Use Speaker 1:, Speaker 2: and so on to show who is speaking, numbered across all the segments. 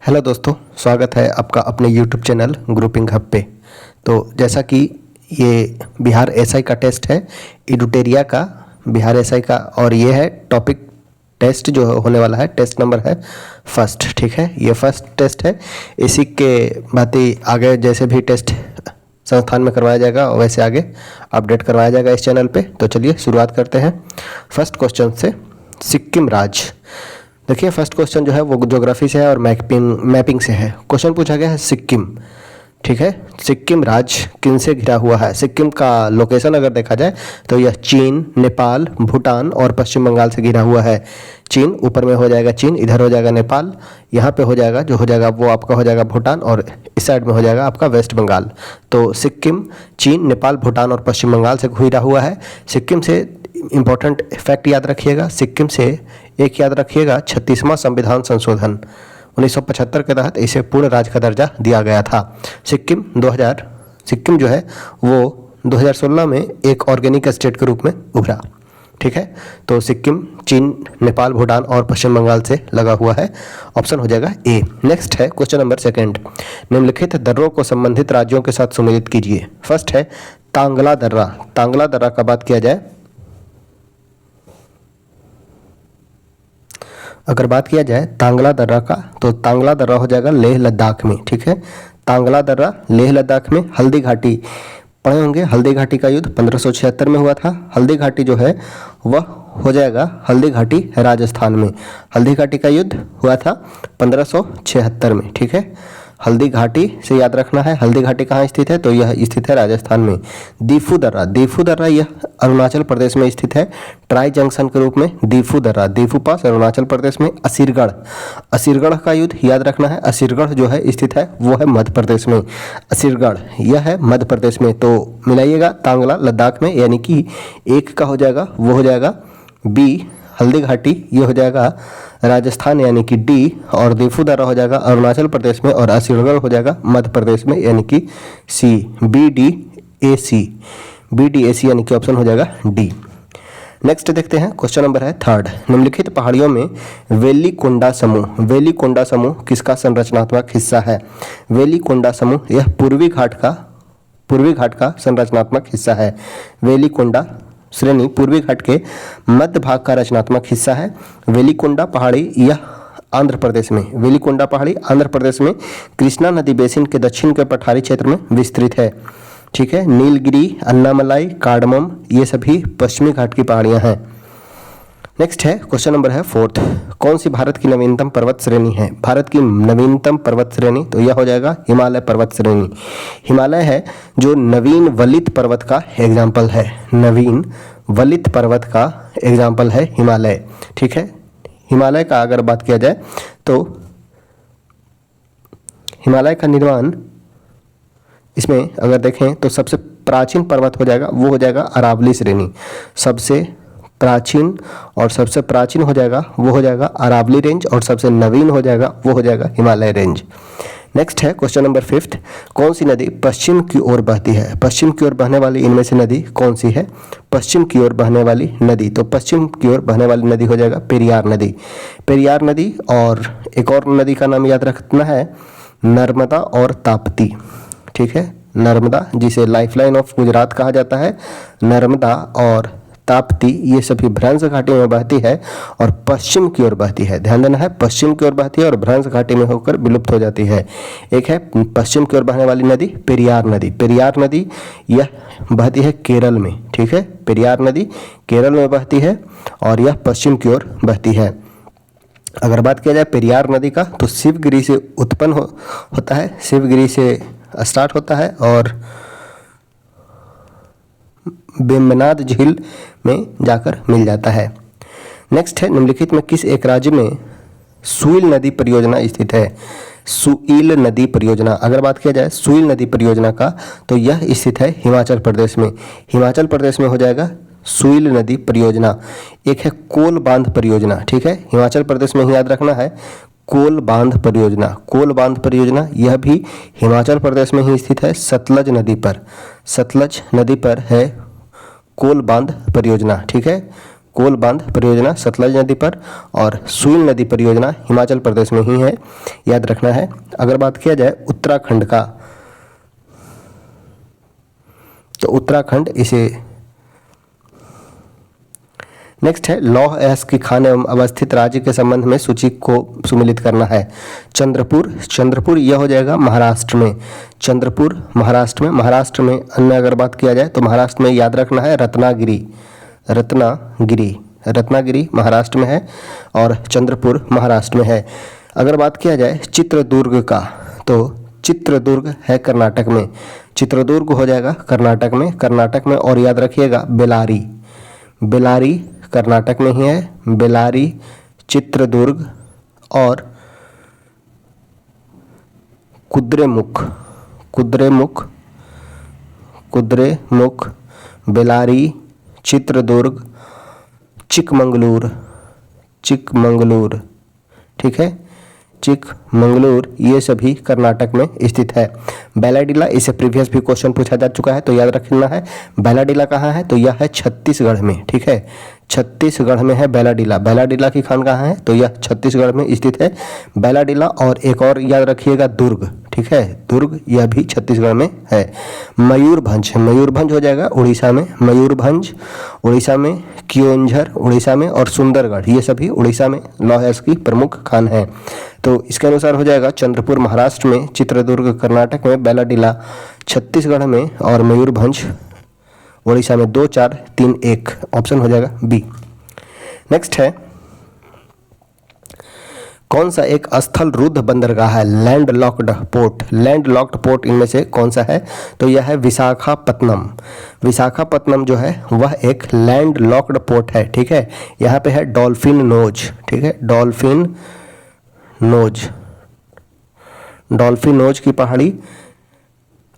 Speaker 1: Hello दोस्तों, स्वागत है आपका अपने यूट्यूब चैनल ग्रुपिंग हब पे। तो जैसा कि ये बिहार एसआई का टेस्ट है, एडुटेरिया का बिहार एसआई का, और ये है टॉपिक टेस्ट जो होने वाला है। टेस्ट नंबर है फर्स्ट, ठीक है। ये फर्स्ट टेस्ट है। इसी के भांति आगे जैसे भी टेस्ट संस्थान में करवाया जाएगा वैसे आगे अपडेट करवाया जाएगा इस चैनल पे। तो चलिए शुरुआत करते हैं फर्स्ट क्वेश्चन से। सिक्किम राज्य, देखिए फर्स्ट क्वेश्चन जो है वो ज्योग्राफी से है और मैपिंग से है। क्वेश्चन पूछा गया है सिक्किम, ठीक है। सिक्किम राज्य किन से घिरा हुआ है? सिक्किम का लोकेशन अगर देखा जाए तो यह चीन, नेपाल, भूटान और पश्चिम बंगाल से घिरा हुआ है। चीन ऊपर में हो जाएगा चीन, इधर हो जाएगा नेपाल, यहाँ पे हो जाएगा जो हो जाएगा वो आपका हो जाएगा भूटान, और इस साइड में हो जाएगा आपका वेस्ट बंगाल। तो सिक्किम चीन, नेपाल, भूटान और पश्चिम बंगाल से घिरा हुआ है। सिक्किम से इम्पोर्टेंट फैक्ट याद रखिएगा, सिक्किम से एक याद रखिएगा 36वां संविधान संशोधन 1975 के तहत इसे पूर्ण राज्य का दर्जा दिया गया था। सिक्किम जो है वो 2016 में एक ऑर्गेनिक स्टेट के रूप में उभरा, ठीक है। तो सिक्किम चीन, नेपाल, भूटान और पश्चिम बंगाल से लगा हुआ है। ऑप्शन हो जाएगा ए। नेक्स्ट है क्वेश्चन नंबर सेकंड। निम्नलिखित दर्रों को संबंधित राज्यों के साथ सम्मिलित कीजिए। फर्स्ट है तांगला दर्रा। तांगला दर्रा का बात किया जाए, अगर बात किया जाए तांगला दर्रा का, तो तांगला दर्रा हो जाएगा लेह लद्दाख में, ठीक है। तांगला दर्रा लेह लद्दाख में। हल्दी घाटी पढ़े होंगे, हल्दी घाटी का युद्ध 1576 में हुआ था। हल्दी घाटी जो है वह हो जाएगा हल्दी घाटी राजस्थान में। हल्दी घाटी का युद्ध हुआ था 1576 में, ठीक है। हल्दी घाटी से याद रखना है। हल्दी घाटी कहाँ स्थित है? तो यह स्थित है राजस्थान में। दीफू दर्रा, दीफू दर्रा यह अरुणाचल प्रदेश में स्थित है, ट्राई जंक्शन के रूप में। दीफू दर्रा, दीफू पास अरुणाचल प्रदेश में। असीरगढ़, असीरगढ़ का युद्ध याद रखना है। असीरगढ़ जो है स्थित है वो है मध्य प्रदेश में। असीरगढ़ यह है मध्य प्रदेश में। तो मिलाइएगा तांगला लद्दाख में, यानी कि एक का हो जाएगा वो हो जाएगा बी हल्दी घाटी, ये हो जाएगा राजस्थान यानी कि डी, और दीफू दर्रा हो जाएगा अरुणाचल प्रदेश में, और असीरगढ़ हो जाएगा मध्य प्रदेश में यानी कि C. B D A C, B D A C यानी कि ऑप्शन हो जाएगा डी। नेक्स्ट देखते हैं क्वेश्चन नंबर है थर्ड। निम्नलिखित पहाड़ियों में वेलिकोंडा समूह, वेलिकोंडा समूह किसका संरचनात्मक हिस्सा है? वेलिकोंडा समूह यह पूर्वी घाट का संरचनात्मक हिस्सा है। वेलिकोंडा श्रेणी पूर्वी घाट के मध्य भाग का रचनात्मक हिस्सा है। वेलिकोंडा पहाड़ी यह आंध्र प्रदेश में, वेलिकोंडा पहाड़ी आंध्र प्रदेश में कृष्णा नदी बेसिन के दक्षिण के पठारी क्षेत्र में विस्तृत है, ठीक है। नीलगिरी, अन्नामलाई, कार्डमम ये सभी पश्चिमी घाट की पहाड़ियां हैं। नेक्स्ट है क्वेश्चन नंबर है फोर्थ। कौन सी भारत की नवीनतम पर्वत श्रेणी है? भारत की नवीनतम पर्वत श्रेणी, तो यह हो जाएगा हिमालय पर्वत श्रेणी। हिमालय है जो नवीन वलित पर्वत का एग्जाम्पल है। नवीन वलित पर्वत का एग्जाम्पल है हिमालय, ठीक है। हिमालय का अगर बात किया जाए तो हिमालय का निर्माण इसमें अगर देखें तो सबसे प्राचीन पर्वत हो जाएगा वो हो जाएगा अरावली श्रेणी। सबसे प्राचीन और सबसे प्राचीन हो जाएगा वो हो जाएगा अरावली रेंज, और सबसे नवीन हो जाएगा वो हो जाएगा हिमालय रेंज। नेक्स्ट है क्वेश्चन नंबर फिफ्थ। कौन सी नदी पश्चिम की ओर बहती है? पश्चिम की ओर बहने वाली इनमें से नदी कौन सी है? पश्चिम की ओर बहने वाली नदी, तो पश्चिम की ओर बहने वाली नदी हो जाएगा पेरियार नदी। पेरियार नदी, और एक और नदी का नाम याद रखना है नर्मदा और ताप्ती, ठीक है। नर्मदा जिसे लाइफलाइन ऑफ गुजरात कहा जाता है, नर्मदा और ताप्ती ये सभी भ्रंश घाटी में बहती है और पश्चिम की ओर बहती है। ध्यान देना है, पश्चिम की ओर बहती है और भ्रंश घाटी में होकर विलुप्त हो जाती है। एक है पश्चिम की ओर बहने वाली नदी पेरियार नदी। पेरियार नदी यह बहती है केरल में, ठीक है। पेरियार नदी केरल में बहती है और यह पश्चिम की ओर बहती है। अगर बात किया जाए पेरियार नदी का, तो शिवगिरी से उत्पन्न होता है, शिवगिरी से स्टार्ट होता है और बेम्बनाद झील में जाकर मिल जाता है। नेक्स्ट है निम्नलिखित में किस एक राज्य में सुइल नदी परियोजना स्थित है? सुइल नदी परियोजना, अगर बात किया जाए सुइल नदी परियोजना का, तो यह स्थित है हिमाचल प्रदेश में। हिमाचल प्रदेश में हो जाएगा सुइल नदी परियोजना। एक है कोल बांध परियोजना, ठीक है। हिमाचल प्रदेश में ही याद रखना है कोल बांध परियोजना। कोल बांध परियोजना यह भी हिमाचल प्रदेश में ही स्थित है, सतलज नदी पर। सतलज नदी पर है कोल बांध परियोजना, ठीक है। कोल बांध परियोजना सतलज नदी पर, और सुइल नदी परियोजना हिमाचल प्रदेश में ही है, याद रखना है। अगर बात किया जाए उत्तराखंड का, तो उत्तराखंड इसे नेक्स्ट है लौह अयस्क की खान एवं अवस्थित राज्य के संबंध में सूची को सुमेलित करना है। चंद्रपुर यह हो जाएगा महाराष्ट्र में, चंद्रपुर महाराष्ट्र में। महाराष्ट्र में अन्य अगर बात किया जाए तो महाराष्ट्र में याद रखना है रत्नागिरी महाराष्ट्र में है, और चंद्रपुर महाराष्ट्र में है। अगर बात किया जाए चित्रदुर्ग का, तो चित्रदुर्ग है कर्नाटक में, चित्रदुर्ग हो जाएगा कर्नाटक में। और याद रखिएगा बेलारी कर्नाटक में ही है, बेलारी, चित्रदुर्ग और कुद्रेमुख, बेलारी, चित्रदुर्ग, चिकमंगलूर, ठीक है, चिकमंगलूर, ये सभी कर्नाटक में स्थित है। बैलाडीला, इसे प्रीवियस भी क्वेश्चन पूछा जा चुका है, तो याद रखना है। बैलाडीला कहाँ है, तो यह है छत्तीसगढ़ में, ठीक है, छत्तीसगढ़ में है बैलाडीला की खान कहाँ है, तो यह छत्तीसगढ़ में स्थित है बैलाडीला। और एक और याद रखिएगा दुर्ग, ठीक है, दुर्ग, यह भी छत्तीसगढ़ में है। मयूरभंज हो जाएगा उड़ीसा में, मयूरभंज उड़ीसा में, क्योंझर उड़ीसा में, और सुंदरगढ़, ये सभी उड़ीसा में लौह अयस्क की प्रमुख खान है। तो इसके अनुसार हो जाएगा चंद्रपुर महाराष्ट्र में, चित्रदुर्ग कर्नाटक में, बैलाडीला छत्तीसगढ़ में, और मयूरभंज उड़ीसा में। 2, 4, 3, 1 ऑप्शन हो जाएगा बी। नेक्स्ट है कौन सा एक स्थल रुद्ध बंदरगाह है, लैंड लॉक्ड पोर्ट इनमें से कौन सा है, तो यह है विशाखापत्तनम जो है वह एक लैंड लॉक्ड पोर्ट है, ठीक है। यहाँ पे है डॉल्फिन नोज, ठीक है, डॉल्फिन नोज की पहाड़ी,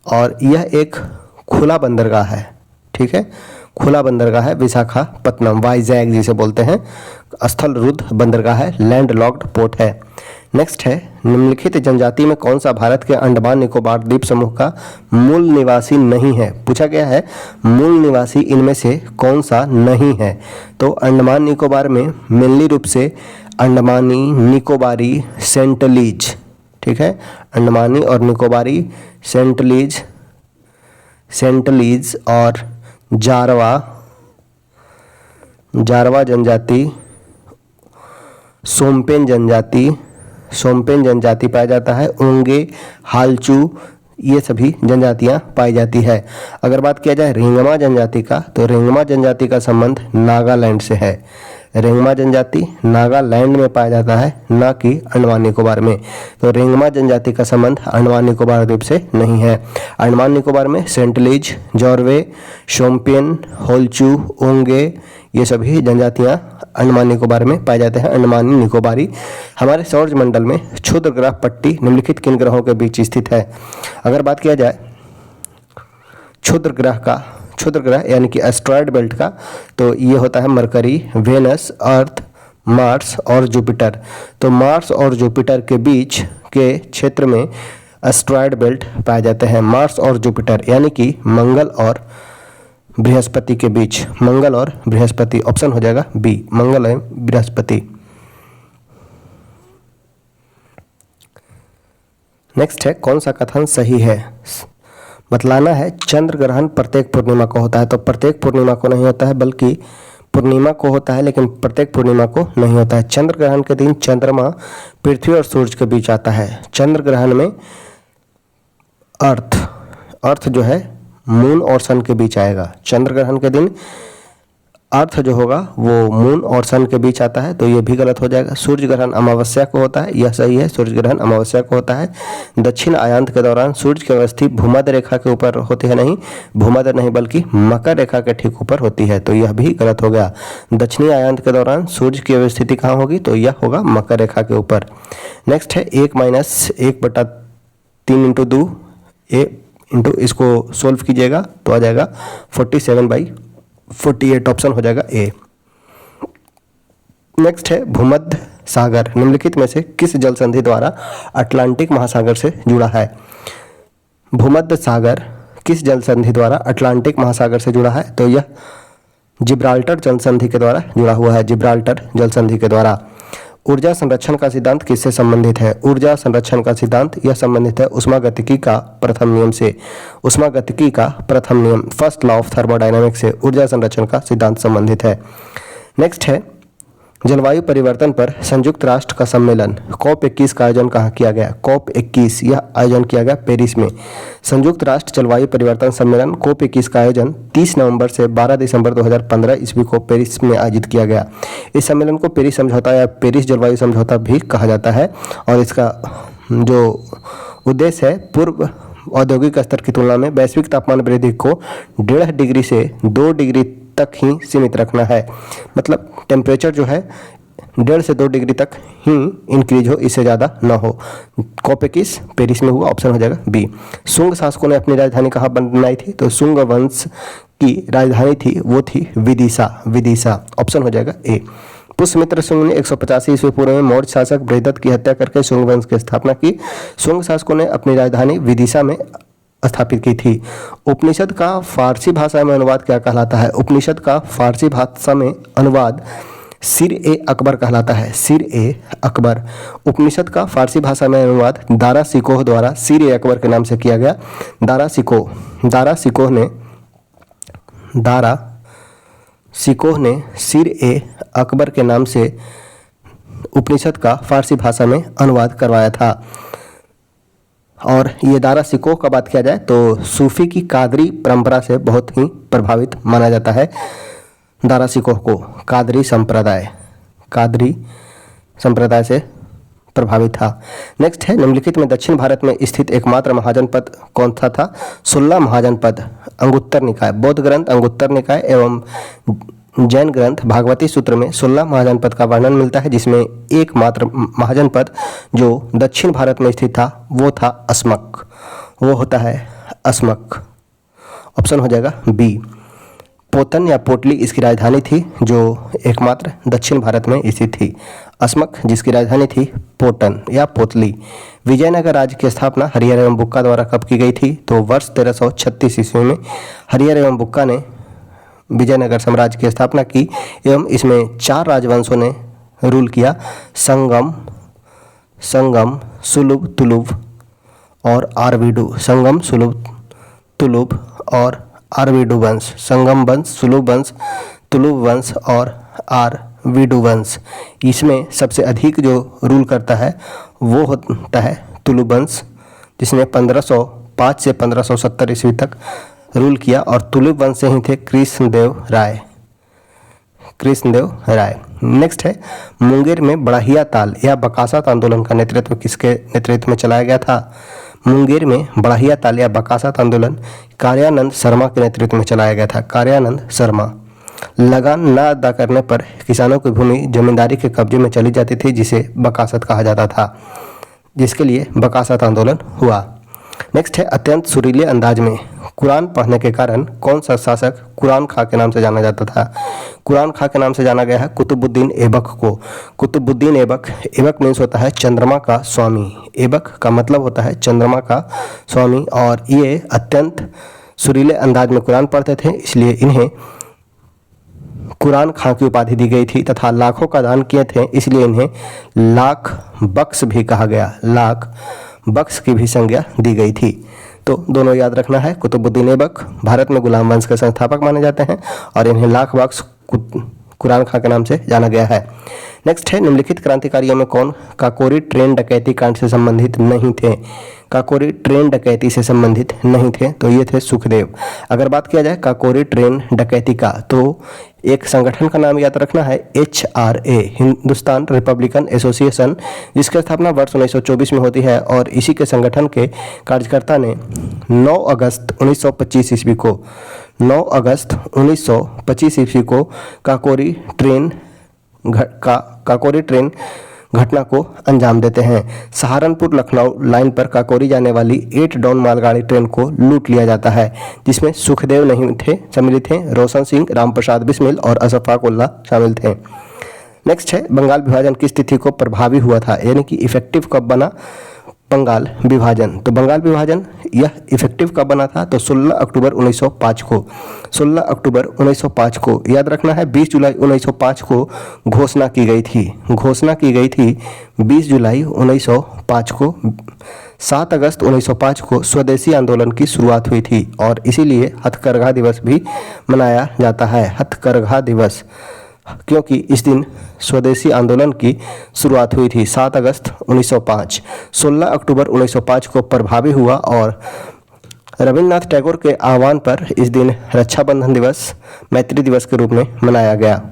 Speaker 1: और यह एक खुला बंदरगाह है, ठीक है, खुला बंदरगाह है विशाखापत्तनम, वाइजैग जिसे बोलते हैं, स्थल रुद्ध बंदरगाह है, लैंड लॉक्ड पोर्ट है। नेक्स्ट है निम्नलिखित जनजाति में कौन सा भारत के अंडमान निकोबार द्वीप समूह का मूल निवासी नहीं है, पूछा गया है मूल निवासी इनमें से कौन सा नहीं है। तो अंडमान निकोबार में मेनली रूप से अंडमानी, निकोबारी, सेंटलीज, ठीक है, अंडमानी और निकोबारी, सेंटलीज और जारवा जनजाति, सोम्पेन जनजाति पाया जाता है, ओंगे, हालचू, ये सभी जनजातियां पाई जाती है। अगर बात किया जाए रेंगमा जनजाति का, तो रेंगमा जनजाति का संबंध नागालैंड से है, रेंगमा जनजाति नागालैंड में पाया जाता है, ना कि अंडमान निकोबार में। तो रेंगमा जनजाति का संबंध अंडमान निकोबार द्वीप से नहीं है। अंडमान निकोबार में सेंटलीज, जॉर्वे, शोम्पेन, होलचू, ओंगे, ये सभी जनजातियां अंडमान निकोबार में पाए जाते हैं, अंडमानी निकोबारी। हमारे सौरमंडल में क्षुद्र ग्रह पट्टी निम्नलिखित किन ग्रहों के बीच स्थित है। अगर बात किया जाए क्षुद्र ग्रह यानी कि एस्ट्रॉयड बेल्ट का, तो ये होता है मरकरी, वेनस, अर्थ, मार्स और जुपिटर। तो मार्स और जुपिटर के बीच के क्षेत्र में एस्ट्रॉयड बेल्ट पाए जाते हैं, मार्स और जुपिटर यानी कि मंगल और बृहस्पति के बीच, मंगल और बृहस्पति, ऑप्शन हो जाएगा बी, मंगल एवं बृहस्पति। नेक्स्ट है कौन सा कथन सही है, बतलाना है चंद्र ग्रहण प्रत्येक पूर्णिमा को होता है। तो प्रत्येक पूर्णिमा को नहीं होता है, बल्कि पूर्णिमा को होता है, लेकिन प्रत्येक पूर्णिमा को नहीं होता है। चंद्र ग्रहण के दिन चंद्रमा पृथ्वी और सूर्य के बीच आता है। चंद्र ग्रहण में अर्थ जो है मून और सन के बीच आएगा। चंद्र ग्रहण के दिन अर्थ जो होगा वो मून और सन के बीच आता है, तो ये भी गलत हो जाएगा। सूर्य ग्रहण अमावस्या को होता है, यह सही है, सूर्य ग्रहण अमावस्या को होता है। दक्षिण आयांत के दौरान सूर्य की अवस्थी भूमध्य रेखा के ऊपर होती है, नहीं भूमध्य नहीं बल्कि मकर रेखा के ठीक ऊपर होती है, तो यह भी गलत हो गया। दक्षिणी आयांत के दौरान सूर्य की अवस्थिति कहाँ होगी, तो यह होगा मकर रेखा के ऊपर। नेक्स्ट है 1-1/3 इंटू 2 इंटू, इसको सोल्व कीजिएगा तो आ जाएगा 47/48, ऑप्शन हो जाएगा ए। नेक्स्ट है भूमध्य सागर निम्नलिखित में से किस जल संधि द्वारा अटलांटिक महासागर से जुड़ा है। भूमध्य सागर किस जल संधि द्वारा अटलांटिक महासागर से जुड़ा है, तो यह जिब्राल्टर जल संधि के द्वारा जुड़ा हुआ है, जिब्राल्टर जल संधि के द्वारा। ऊर्जा संरक्षण का सिद्धांत किससे संबंधित है? ऊर्जा संरक्षण का सिद्धांत यह संबंधित है उष्मागतिकी का प्रथम नियम से। उष्मागतिकी का प्रथम नियम, फर्स्ट लॉ ऑफ थर्मोडायनामिक्स से ऊर्जा संरक्षण का सिद्धांत संबंधित है। नेक्स्ट है जलवायु परिवर्तन पर संयुक्त राष्ट्र का सम्मेलन COP 21 का आयोजन कहाँ किया गया? COP 21 यह आयोजन किया गया पेरिस में। संयुक्त राष्ट्र जलवायु परिवर्तन सम्मेलन COP 21 का आयोजन 30 नवंबर से 12 दिसंबर 2015 ईस्वी को पेरिस में आयोजित किया गया। इस सम्मेलन को पेरिस समझौता या पेरिस जलवायु समझौता भी कहा जाता है और इसका जो उद्देश्य है पूर्व औद्योगिक स्तर की तुलना में वैश्विक तापमान वृद्धि को 1.5 डिग्री से 2 डिग्री तक ही सीमित रखना है। मतलब टेम्परेचर जो है 1.5 से 2 डिग्री तक ही इंक्रीज हो, इससे ज़्यादा ना हो। COP 21 पेरिस में हुआ, ऑप्शन हो जाएगा बी। शुंग शासकों ने अपनी राजधानी कहाँ बनाई थी? तो शुंग वंश की राजधानी थी वो थी विदिशा, विदिशा, ऑप्शन हो जाएगा ए। पुष्यमित्र शुंग ने 185 ईस्वी पूर्व में मौर्य शासक बृहदत्त की हत्या करके शुंग वंश की स्थापना की। शुंग शासकों ने अपनी राजधानी विदिशा में स्थापित की थी। उपनिषद का फारसी भाषा में अनुवाद क्या कहलाता है? उपनिषद का फारसी भाषा में अनुवाद सिर ए अकबर कहलाता है, सिर ए अकबर। उपनिषद का फारसी भाषा में अनुवाद दारा सिकोह द्वारा सिर ए अकबर के नाम से किया गया। दारा सिकोह ने सिर ए अकबर के नाम से उपनिषद का फारसी भाषा में अनुवाद करवाया था। और ये दारा सिकोह का बात किया जाए तो सूफी की कादरी परंपरा से बहुत ही प्रभावित माना जाता है। दारा सिकोह को कादरी संप्रदाय से प्रभावित था। नेक्स्ट है निम्नलिखित में दक्षिण भारत में स्थित एकमात्र महाजनपद कौन सा था? सुल्ला महाजनपद, अंगुत्तर निकाय, बौद्ध ग्रंथ अंगुत्तर निकाय एवं जैन ग्रंथ भागवती सूत्र में 16 महाजनपद का वर्णन मिलता है, जिसमें एकमात्र महाजनपद जो दक्षिण भारत में स्थित था वो था अस्मक, वो होता है अस्मक, ऑप्शन हो जाएगा बी। पोतन या पोटली इसकी राजधानी थी जो एकमात्र दक्षिण भारत में स्थित थी। अस्मक जिसकी राजधानी थी पोटन या पोतली। विजयनगर राज्य की स्थापना हरिहर एवं बुक्का द्वारा कब की गई थी? तो वर्ष 1336 ईस्वी में हरिहर एवं बुक्का ने विजयनगर साम्राज्य की स्थापना की एवं इसमें 4 राजवंशों ने रूल किया, संगम, सुलुभ, तुलुभ और आरवीडु। संगम, सुलुभ, तुलुभ और आरवीडु वंश, संगम वंश, सुलुभ वंश, तुलुभ वंश और आरवीडु वंश। इसमें सबसे अधिक जो रूल करता है वो होता है तुलुभ वंश, जिसने 1505 से 1570 ईस्वी तक रूल किया और तुलुभ वंश से ही थे कृष्णदेव राय। नेक्स्ट है मुंगेर में बड़हिया ताल या बकासत आंदोलन का नेतृत्व किसके नेतृत्व में चलाया गया था? मुंगेर में बड़हिया ताल या बकासत आंदोलन कार्यानंद शर्मा के नेतृत्व में चलाया गया था, कार्यानंद शर्मा। लगान न अदा करने पर किसानों की भूमि जमींदारी के कब्जे में चली जाती थी, जिसे बकासत कहा जाता था, जिसके लिए बकासत आंदोलन हुआ। नेक्स्ट है अत्यंत सुरीले अंदाज में कुरान पढ़ने के कारण कौन सा शासक कुरान खां के नाम से जाना जाता था? कुरान खां के नाम से जाना गया है कुतुबुद्दीन ऐबक को। कुतुबुद्दीन ऐबक, ऐबक मीन्स होता है चंद्रमा का स्वामी, ऐबक का मतलब होता है चंद्रमा का स्वामी। और ये अत्यंत सुरीले अंदाज में कुरान पढ़ते थे, इसलिए इन्हें कुरान खां की उपाधि दी गई थी तथा लाखों का दान किए थे, इसलिए इन्हें लाख बख्श भी कहा गया, लाख बख्श की भी संज्ञा दी गई थी। तो दोनों याद रखना है। कुतुबुद्दीन ऐबक भारत में गुलाम वंश के संस्थापक माने जाते हैं और इन्हें लाख बख्श कुरान खां के नाम से जाना गया है। नेक्स्ट है निम्नलिखित क्रांतिकारियों में कौन काकोरी ट्रेन डकैती कांड से संबंधित नहीं थे? काकोरी ट्रेन डकैती से संबंधित नहीं थे, तो ये थे सुखदेव। अगर बात किया जाए काकोरी ट्रेन डकैती का, तो एक संगठन का नाम याद रखना है HRA, हिंदुस्तान रिपब्लिकन एसोसिएशन, जिसकी स्थापना वर्ष 1924 में होती है और इसी के संगठन के कार्यकर्ता ने 9 अगस्त 1925 ईस्वी को 9 अगस्त 1925 ईस्वी को काकोरी ट्रेन घटना को अंजाम देते हैं। सहारनपुर लखनऊ लाइन पर काकोरी जाने वाली 8 डाउन मालगाड़ी ट्रेन को लूट लिया जाता है, जिसमें सुखदेव नहीं थे, सम्मिलित थे रोशन सिंह, रामप्रसाद बिस्मिल और अशफाक उल्लाह शामिल थे। नेक्स्ट है बंगाल विभाजन किस तिथि को प्रभावी हुआ था, यानी कि इफेक्टिव कब बना? बंगाल विभाजन। तो बंगाल विभाजन यह इफेक्टिव कब बना था? तो 16 अक्टूबर 1905 को। 16 अक्टूबर 1905 को याद रखना है। 20 जुलाई 1905 को घोषणा की गई थी। घोषणा की गई थी 20 जुलाई 1905 को। 7 अगस्त 1905 को स्वदेशी आंदोलन की शुरुआत हुई थी और इसीलिए हथकरघा दिवस भी मनाया जाता है। हथकरघा दिवस, क्योंकि इस दिन स्वदेशी आंदोलन की शुरुआत हुई थी 7 अगस्त 1905। 16 अक्टूबर 1905 को प्रभावी हुआ और रविन्द्रनाथ टैगोर के आह्वान पर इस दिन रक्षाबंधन दिवस, मैत्री दिवस के रूप में मनाया गया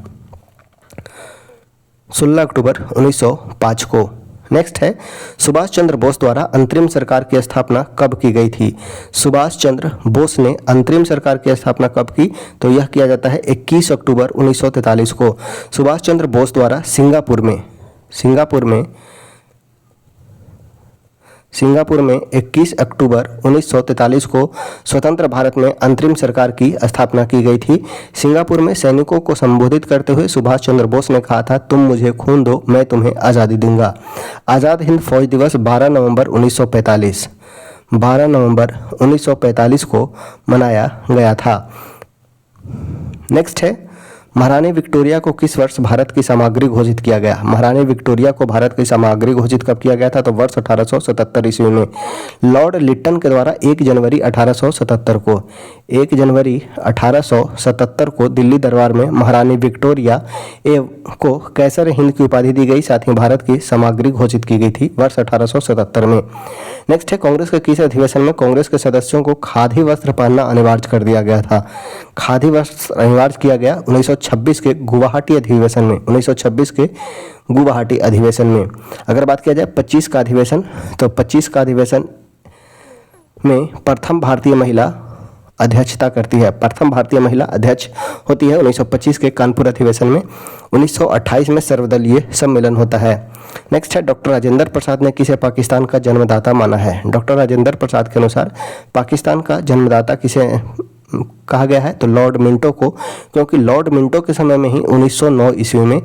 Speaker 1: 16 अक्टूबर 1905 को। नेक्स्ट है, सुभाष चंद्र बोस द्वारा अंतरिम सरकार की स्थापना कब की गई थी? सुभाष चंद्र बोस ने अंतरिम सरकार की स्थापना कब की? तो यह किया जाता है 21 अक्टूबर 1943 को। सुभाष चंद्र बोस द्वारा सिंगापुर में 21 अक्टूबर 1943 को स्वतंत्र भारत में अंतरिम सरकार की स्थापना की गई थी। सिंगापुर में सैनिकों को संबोधित करते हुए सुभाष चंद्र बोस ने कहा था, तुम मुझे खून दो, मैं तुम्हें आज़ादी दूंगा। आज़ाद हिंद फौज दिवस 12 नवंबर 1945 को मनाया गया था। नेक्स्ट है, महारानी विक्टोरिया को किस वर्ष भारत की सामग्री घोषित किया गया? महारानी विक्टोरिया को भारत की सामग्री घोषित कब किया गया था? तो वर्ष 1877 ईस्वी में लॉर्ड लिटन के द्वारा 1 जनवरी 1877 को दिल्ली दरबार में महारानी विक्टोरिया को कैसर हिंद की उपाधि दी गई। साथ ही भारत की सामग्री घोषित की गई थी वर्ष 1877 में। नेक्स्ट है, कांग्रेस के किस अधिवेशन में कांग्रेस के सदस्यों को खादी वस्त्र पहनना अनिवार्य कर दिया गया था? खादी वस्त्र अनिवार्य किया गया 1926 के गुवाहाटी अधिवेशन में। 1926 के गुवाहाटी अधिवेशन में। अगर बात किया जाए 25 का अधिवेशन, तो 25 का अधिवेशन में प्रथम भारतीय महिला अध्यक्षता करती है। प्रथम भारतीय महिला अध्यक्ष होती है 1925 के कानपुर अधिवेशन में। 1928 में सर्वदलीय सम्मेलन होता है। नेक्स्ट है, डॉक्टर राजेंद्र प्रसाद ने किसे पाकिस्तान का जन्मदाता माना है? डॉक्टर राजेंद्र प्रसाद के अनुसार पाकिस्तान का जन्मदाता किसे कहा गया है? तो लॉर्ड मिंटो को, क्योंकि लॉर्ड मिंटो के समय में ही 1909 ईस्वी में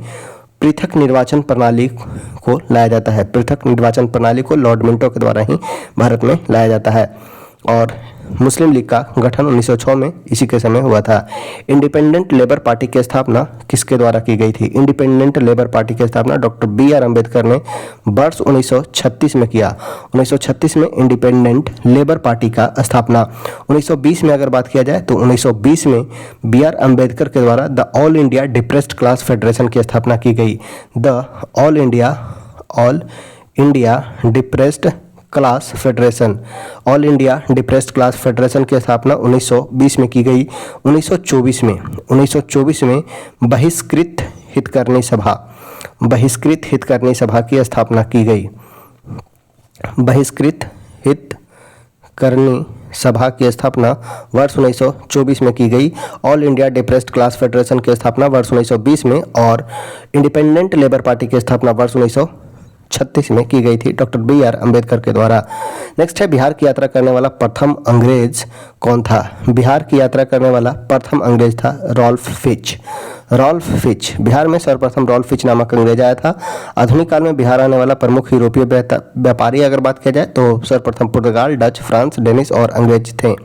Speaker 1: पृथक निर्वाचन प्रणाली को लाया जाता है। पृथक निर्वाचन प्रणाली को लॉर्ड मिंटो के द्वारा ही भारत में लाया जाता है। और मुस्लिम लीग का गठन 1906 में इसी के समय हुआ था। इंडिपेंडेंट लेबर पार्टी की स्थापना किसके द्वारा की गई थी? इंडिपेंडेंट लेबर पार्टी की स्थापना डॉक्टर BR अम्बेडकर ने वर्ष 1936 में किया। 1936 में इंडिपेंडेंट लेबर पार्टी का स्थापना। 1920 में अगर बात किया जाए तो 1920 में BR अम्बेडकर के द्वारा the all India depressed class federation की स्थापना की गई। The all India depressed class federation, all India depressed class federation की स्थापना 1920 में की गई। 1924 में बहिष्कृत हितकर्मी सभा की स्थापना की गई। बहिष्कृत हितकर्मी सभा की स्थापना वर्ष 1924 में की गई। All India depressed class federation की स्थापना वर्ष 1920 में और इंडिपेंडेंट लेबर पार्टी की स्थापना वर्ष 1936 में की गई थी डॉक्टर BR अम्बेडकर के द्वारा। नेक्स्ट है, बिहार की यात्रा करने वाला प्रथम अंग्रेज कौन था? बिहार की यात्रा करने वाला प्रथम अंग्रेज था रॉल्फ फिच। बिहार में सर्वप्रथम रॉल्फ फिच नामक अंग्रेज आया था। आधुनिक काल में बिहार आने वाला प्रमुख यूरोपीय व्यापारी अगर बात किया जाए तो सर्वप्रथम पुर्तगाल, डच, फ्रांस, डेनिश और अंग्रेज थे।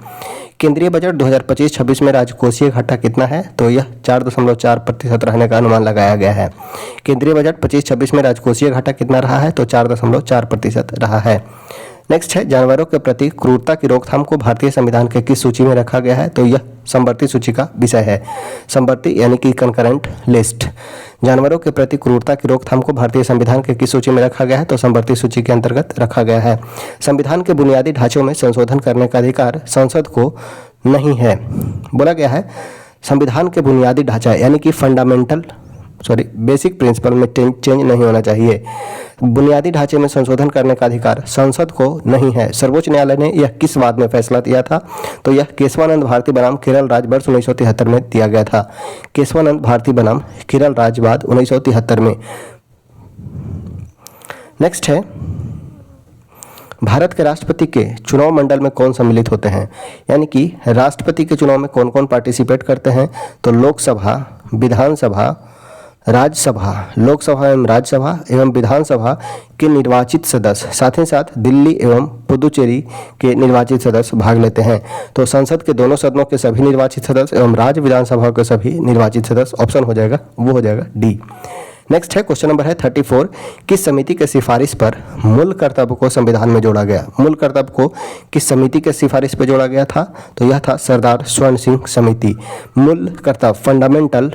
Speaker 1: केंद्रीय बजट 2025-26 में राजकोषीय घाटा कितना है? तो यह 4.4% रहने का अनुमान लगाया गया है। केंद्रीय बजट 25-26 में राजकोषीय घाटा कितना रहा है? तो 4.4% रहा है। नेक्स्ट है, जानवरों के प्रति क्रूरता की रोकथाम को भारतीय संविधान के किस सूची में रखा गया है? तो यह समवर्ती सूची का विषय है। समवर्ती यानी कि कंकरेंट लिस्ट। जानवरों के प्रति क्रूरता की रोकथाम को भारतीय संविधान के किस सूची में रखा गया है? तो समवर्ती सूची के अंतर्गत रखा गया है। संविधान के बुनियादी ढांचों में संशोधन करने का अधिकार संसद को नहीं है। बोला गया है संविधान के बुनियादी ढांचा यानी कि बेसिक प्रिंसिपल में चेंज नहीं होना चाहिए। बुनियादी ढांचे में संशोधन करने का अधिकार संसद को नहीं है। सर्वोच्च न्यायालय ने यह किस वाद में फैसला दिया था? तो यह केशवानंद भारती बनाम केरल राज्य वर्ष 1973 में दिया गया था। केशवानंद भारती बनाम केरल राज्यवाद 1973 में। नेक्स्ट है, भारत के राष्ट्रपति के चुनाव मंडल में कौन सम्मिलित होते हैं? यानी कि राष्ट्रपति के चुनाव में कौन कौन पार्टिसिपेट करते हैं? तो लोकसभा, विधानसभा, राज्यसभा, लोकसभा एवं राज्यसभा एवं विधानसभा के निर्वाचित सदस्य, साथ ही साथ दिल्ली एवं पुदुचेरी के निर्वाचित सदस्य भाग लेते हैं। तो संसद के दोनों सदनों के सभी निर्वाचित सदस्य एवं राज्य विधानसभा के सभी निर्वाचित सदस्य, ऑप्शन हो जाएगा वो हो जाएगा डी। नेक्स्ट है क्वेश्चन नंबर है 34, किस समिति के सिफारिश पर मूल कर्तव्य को संविधान में जोड़ा गया? मूल कर्तव्य को किस समिति के सिफारिश पर जोड़ा गया था? तो यह था सरदार स्वर्ण सिंह समिति। मूल कर्तव्य फंडामेंटल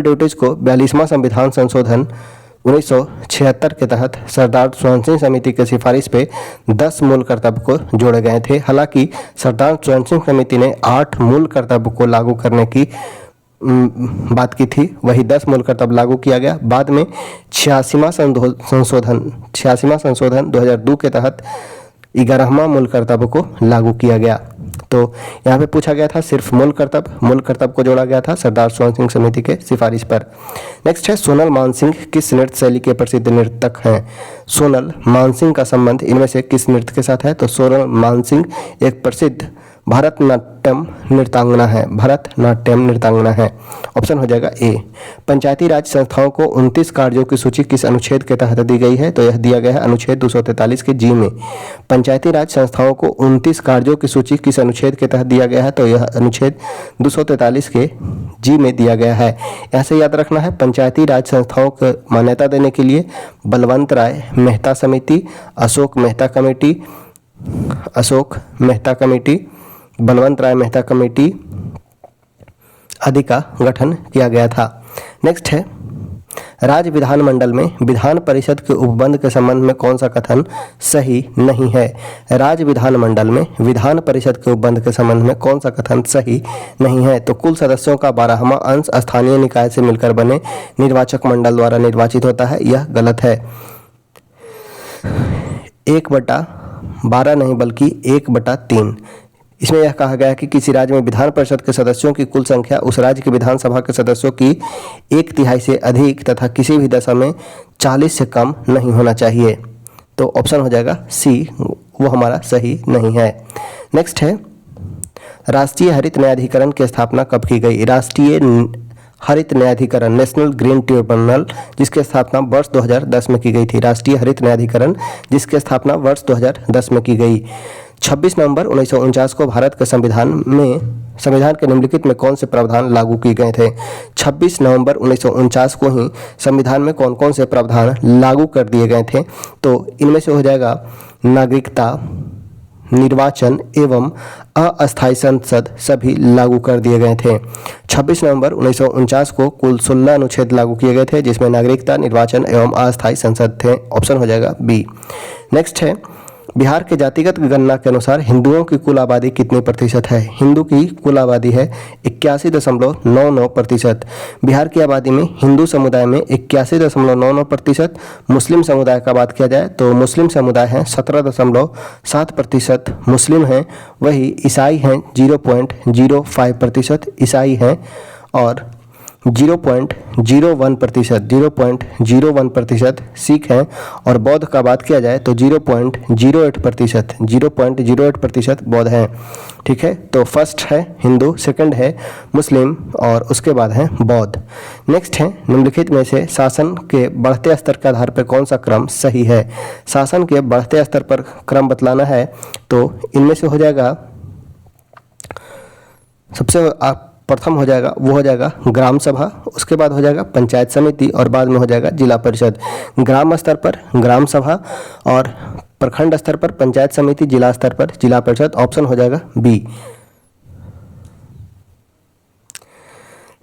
Speaker 1: ड्यूटीज को 42वां संविधान संशोधन 1976 के तहत सरदार स्वर्ण सिंह समिति के सिफारिश पे 10 मूल कर्तव्य को जोड़े गए थे। हालांकि सरदार स्वर्ण सिंह समिति ने 8 मूल कर्तव्य को लागू करने की बात की थी, वही 10 मूल कर्तव्य लागू किया गया। बाद में 86वां संशोधन 2002 के तहत 11वां मूल कर्तव्य को लागू किया गया। तो यहाँ पे पूछा गया था सिर्फ मूल कर्तव्य को जोड़ा गया था सरदार स्वर्ण सिंह समिति के सिफारिश पर। नेक्स्ट है सोनल मानसिंह किस नृत्य शैली के प्रसिद्ध नर्तक हैं? सोनल मानसिंह का संबंध इनमें से किस नृत्य के साथ है? तो सोनल मानसिंह एक प्रसिद्ध भरतनाट्यम नृत्यांगना है। ऑप्शन हो जाएगा ए। पंचायती राज संस्थाओं को 29 कार्यों की सूची किस अनुच्छेद के तहत दी गई है? तो यह दिया गया है अनुच्छेद 243 के जी में। पंचायती राज संस्थाओं को 29 कार्यों की सूची किस अनुच्छेद के तहत दिया गया है? तो यह अनुच्छेद 243 के जी में दिया गया है। यहाँ से याद रखना है पंचायती राज संस्थाओं को मान्यता देने के लिए बलवंत राय मेहता समिति, अशोक मेहता कमेटी, बलवंत राय मेहता कमेटी आदि का गठन किया गया था। नेक्स्ट है राज्य विधानमंडल में विधान परिषद के उपबंध के संबंध में कौन सा कथन सही नहीं है? राज्य विधानमंडल में विधान परिषद के उपबंध के संबंध में कौन सा कथन सही नहीं है? तो कुल सदस्यों का 12वां अंश स्थानीय निकाय से मिलकर बने निर्वाचक मंडल द्वारा निर्वाचित होता है, यह गलत है। 1/12 नहीं बल्कि 1/3। इसमें यह कहा गया है कि किसी राज्य में विधान परिषद के सदस्यों की कुल संख्या उस राज्य की विधानसभा के सदस्यों की 1/3 से अधिक तथा किसी भी दशा में 40 से कम नहीं होना चाहिए। तो ऑप्शन हो जाएगा सी, वो हमारा सही नहीं है। नेक्स्ट है राष्ट्रीय हरित न्यायाधिकरण की स्थापना कब की गई? राष्ट्रीय हरित न्यायाधिकरण नेशनल ग्रीन ट्रिब्यूनल जिसकी स्थापना वर्ष 2010 में की गई थी। राष्ट्रीय हरित न्यायाधिकरण जिसकी स्थापना वर्ष 2010 में की गई। 26 नवंबर 1949 को भारत के संविधान के निम्नलिखित में कौन से प्रावधान लागू किए गए थे? 26 नवंबर 1949 को ही संविधान में कौन कौन से प्रावधान लागू कर दिए गए थे? तो इनमें से हो जाएगा नागरिकता, निर्वाचन एवं अस्थायी संसद सभी लागू कर दिए गए थे। 26 नवंबर 1949 को कुल 16 अनुच्छेद लागू किए गए थे जिसमें नागरिकता, निर्वाचन एवं अस्थायी संसद थे। ऑप्शन हो जाएगा बी। नेक्स्ट है बिहार के जातिगत गणना के अनुसार हिंदुओं की कुल आबादी कितनी प्रतिशत है? हिंदू की कुल आबादी है 81.99%। बिहार की आबादी में हिंदू समुदाय में 81.99%। मुस्लिम समुदाय का बात किया जाए तो मुस्लिम समुदाय है 17.7% मुस्लिम हैं, वही ईसाई हैं 0.05% ईसाई हैं और 0.01% सिख हैं और बौद्ध का बात किया जाए तो 0.08% बौद्ध हैं। ठीक है, तो फर्स्ट है हिंदू, सेकंड है मुस्लिम और उसके बाद है बौद्ध। नेक्स्ट है निम्नलिखित में से शासन के बढ़ते स्तर के आधार पर कौन सा क्रम सही है? शासन के बढ़ते स्तर पर क्रम बतलाना है तो इनमें से हो जाएगा सबसे प्रथम हो जाएगा वो हो जाएगा ग्राम सभा, उसके बाद हो जाएगा पंचायत समिति और बाद में हो जाएगा जिला परिषद। ग्राम स्तर पर ग्राम सभा और प्रखंड स्तर पर पंचायत समिति, जिला स्तर पर जिला परिषद। ऑप्शन हो जाएगा बी।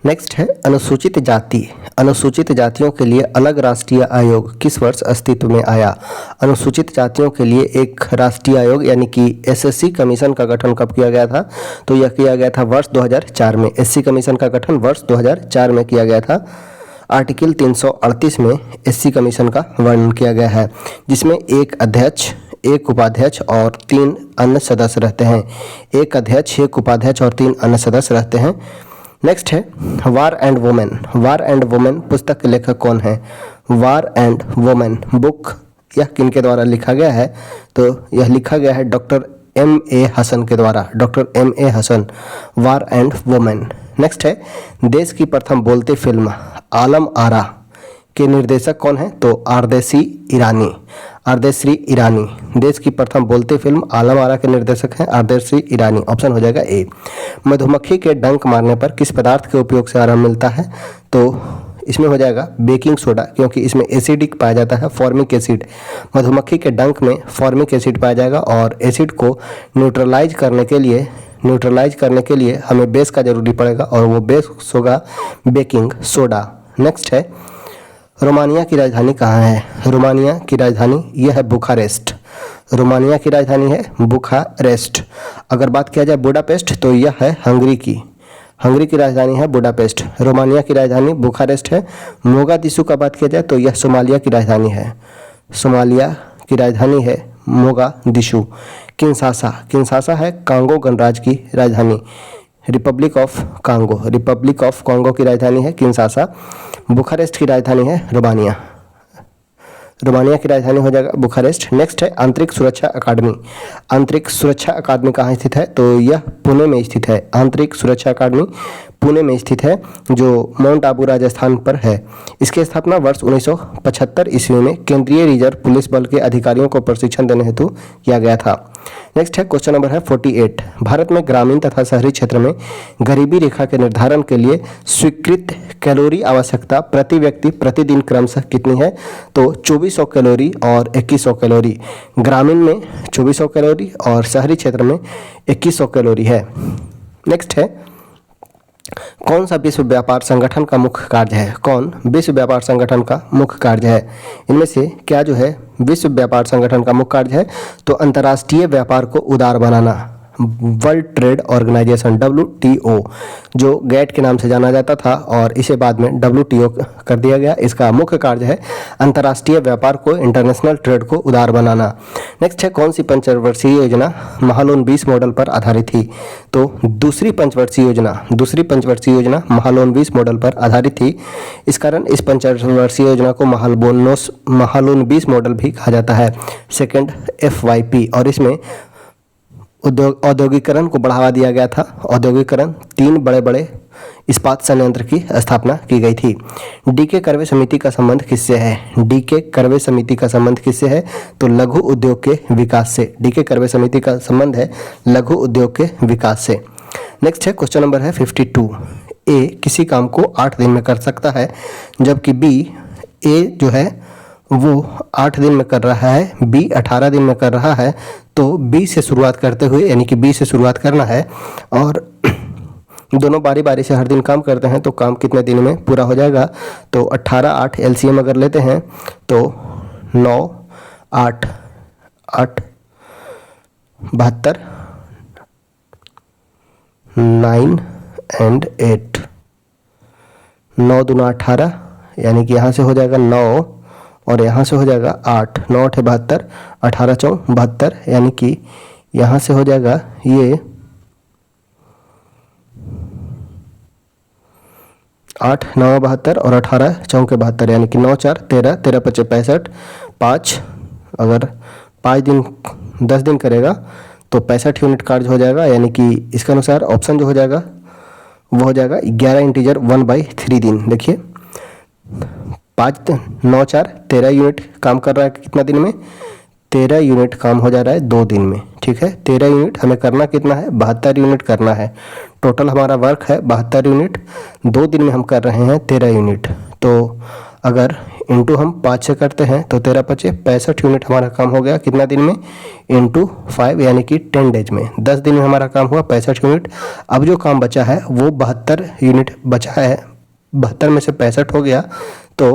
Speaker 1: नेक्स्ट है अनुसूचित जाति। अनुसूचित जातियों के लिए अलग राष्ट्रीय आयोग किस वर्ष अस्तित्व में आया? अनुसूचित जातियों के लिए एक राष्ट्रीय आयोग यानी कि एसएससी कमीशन का गठन कब किया गया था? तो यह किया गया था वर्ष 2004 में। एससी कमीशन का गठन वर्ष 2004 में किया गया था। आर्टिकल 338 में एससी कमीशन का वर्णन किया गया है जिसमें एक अध्यक्ष, एक उपाध्यक्ष और 3 अन्य सदस्य रहते हैं। एक अध्यक्ष, एक उपाध्यक्ष और 3 अन्य सदस्य रहते हैं। नेक्स्ट है war and women. War and women पुस्तक के लेखक कौन है? वार एंड वुमेन बुक यह किनके द्वारा लिखा गया है? तो यह लिखा गया है डॉक्टर M.A. हसन के द्वारा। Doctor M.A. Hasan, war and women. Next है देश की प्रथम बोलती फिल्म आलम आरा के निर्देशक कौन है? तो आरदेशी ईरानी। आरदेशी ईरानी देश की प्रथम बोलती फिल्म आलम आरा के निर्देशक हैं आरदेशी ईरानी। ऑप्शन हो जाएगा ए। मधुमक्खी के डंक मारने पर किस पदार्थ के उपयोग से आराम मिलता है? तो इसमें हो जाएगा बेकिंग सोडा, क्योंकि इसमें एसिडिक पाया जाता है, फॉर्मिक एसिड। मधुमक्खी के डंक में फॉर्मिक एसिड पाया जाएगा और एसिड को न्यूट्रलाइज करने के लिए हमें बेस का जरूरी पड़ेगा और वो बेस होगा बेकिंग सोडा। नेक्स्ट है रोमानिया की राजधानी कहाँ है? रोमानिया की राजधानी यह है बुखारेस्ट। रोमानिया की राजधानी है बुखारेस्ट। अगर बात किया जाए बुडापेस्ट तो यह है हंगरी की राजधानी है बुडापेस्ट। रोमानिया की राजधानी बुखारेस्ट है। मोगादिशु का बात किया जाए तो यह सोमालिया की राजधानी है। सोमालिया की राजधानी है मोगादिशु। किंशासा है कांगो गणराज की राजधानी। रिपब्लिक ऑफ कांगो की राजधानी है किंशासा। बुखारेस्ट की राजधानी है रोमानिया की राजधानी हो जाएगा बुखारेस्ट। नेक्स्ट है आंतरिक सुरक्षा अकादमी। आंतरिक सुरक्षा अकादमी कहाँ स्थित है? तो यह पुणे में स्थित है। आंतरिक सुरक्षा अकादमी पुणे में स्थित है, जो माउंट आबू राजस्थान पर है। इसकी स्थापना वर्ष 1975 ईस्वी में केंद्रीय रिजर्व पुलिस बल के अधिकारियों को प्रशिक्षण देने हेतु किया गया था। नेक्स्ट है क्वेश्चन नंबर है 48। भारत में ग्रामीण तथा शहरी क्षेत्र में गरीबी रेखा के निर्धारण के लिए स्वीकृत कैलोरी आवश्यकता प्रति व्यक्ति प्रतिदिन क्रमशः कितनी है? तो 2400 कैलोरी और 2100 कैलोरी। ग्रामीण में 2400 कैलोरी और शहरी क्षेत्र में 2100 कैलोरी है। नेक्स्ट है कौन सा विश्व व्यापार संगठन का मुख्य कार्य है? कौन विश्व व्यापार संगठन का मुख्य कार्य है? इनमें से क्या जो है विश्व व्यापार संगठन का मुख्य कार्य है? तो अंतर्राष्ट्रीय व्यापार को उदार बनाना। वर्ल्ड ट्रेड ऑर्गेनाइजेशन WTO, जो गैट के नाम से जाना जाता था और इसे बाद में WTO कर दिया गया। इसका मुख्य कार्य है अंतर्राष्ट्रीय व्यापार को, इंटरनेशनल ट्रेड को उदार बनाना। नेक्स्ट है कौन सी पंचवर्षीय योजना महालोन 20 मॉडल पर आधारित थी? तो दूसरी पंचवर्षीय योजना महालोन 20 मॉडल पर आधारित थी। इस कारण इस पंचवर्षीय योजना को महालोन 20 मॉडल भी कहा जाता है, सेकेंड FYP। और इसमें औद्योगिकरण को बढ़ावा दिया गया था। औद्योगिकरण 3 बड़े इस्पात संयंत्र की स्थापना की गई थी। डीके कर्वे समिति का संबंध किससे है? डीके कर्वे समिति का संबंध किससे है? तो लघु उद्योग के विकास से। डीके कर्वे समिति का संबंध है लघु उद्योग के विकास से। नेक्स्ट है क्वेश्चन नंबर है 52। ए किसी काम को 8 दिन में कर सकता है, जबकि ए जो है वो 8 दिन में कर रहा है, बी 18 दिन में कर रहा है। तो बी से शुरुआत करते हुए, यानी कि बी से शुरुआत करना है और दोनों बारी बारी से हर दिन काम करते हैं तो काम कितने दिन में पूरा हो जाएगा? तो 18 8 LCM अगर लेते हैं तो 9 8 8 72 9 and 8 9 दूना 18, यानी कि यहाँ से हो जाएगा 9 और यहाँ से हो जाएगा 8। 9 8 72, 18 4 72, यानी कि यहाँ से हो जाएगा ये 8 9 72 और 18 4 72, यानी कि 9 4 13 13 5 65 5। अगर 5 दिन 10 दिन करेगा तो 65 यूनिट कार्य हो जाएगा, यानी कि इसके अनुसार ऑप्शन जो हो जाएगा वो हो जाएगा 11 इंटीजर 1/3 दिन। देखिए 5 9 4 13 यूनिट काम कर रहा है कितना दिन में? 13 यूनिट काम हो जा रहा है 2 दिन में। ठीक है, 13 यूनिट हमें करना कितना है? 72 यूनिट करना है। टोटल हमारा वर्क है 72 यूनिट, 2 दिन में हम कर रहे हैं 13 यूनिट। तो अगर इंटू हम 5 से करते हैं तो 13 5 65 यूनिट हमारा काम हो गया कितना दिन में? इंटू 5, यानी कि 10 डेज में। 10 दिन में हमारा काम हुआ 65 यूनिट। अब जो काम बचा है वो 72 यूनिट बचा है। 72 में से 65 हो गया तो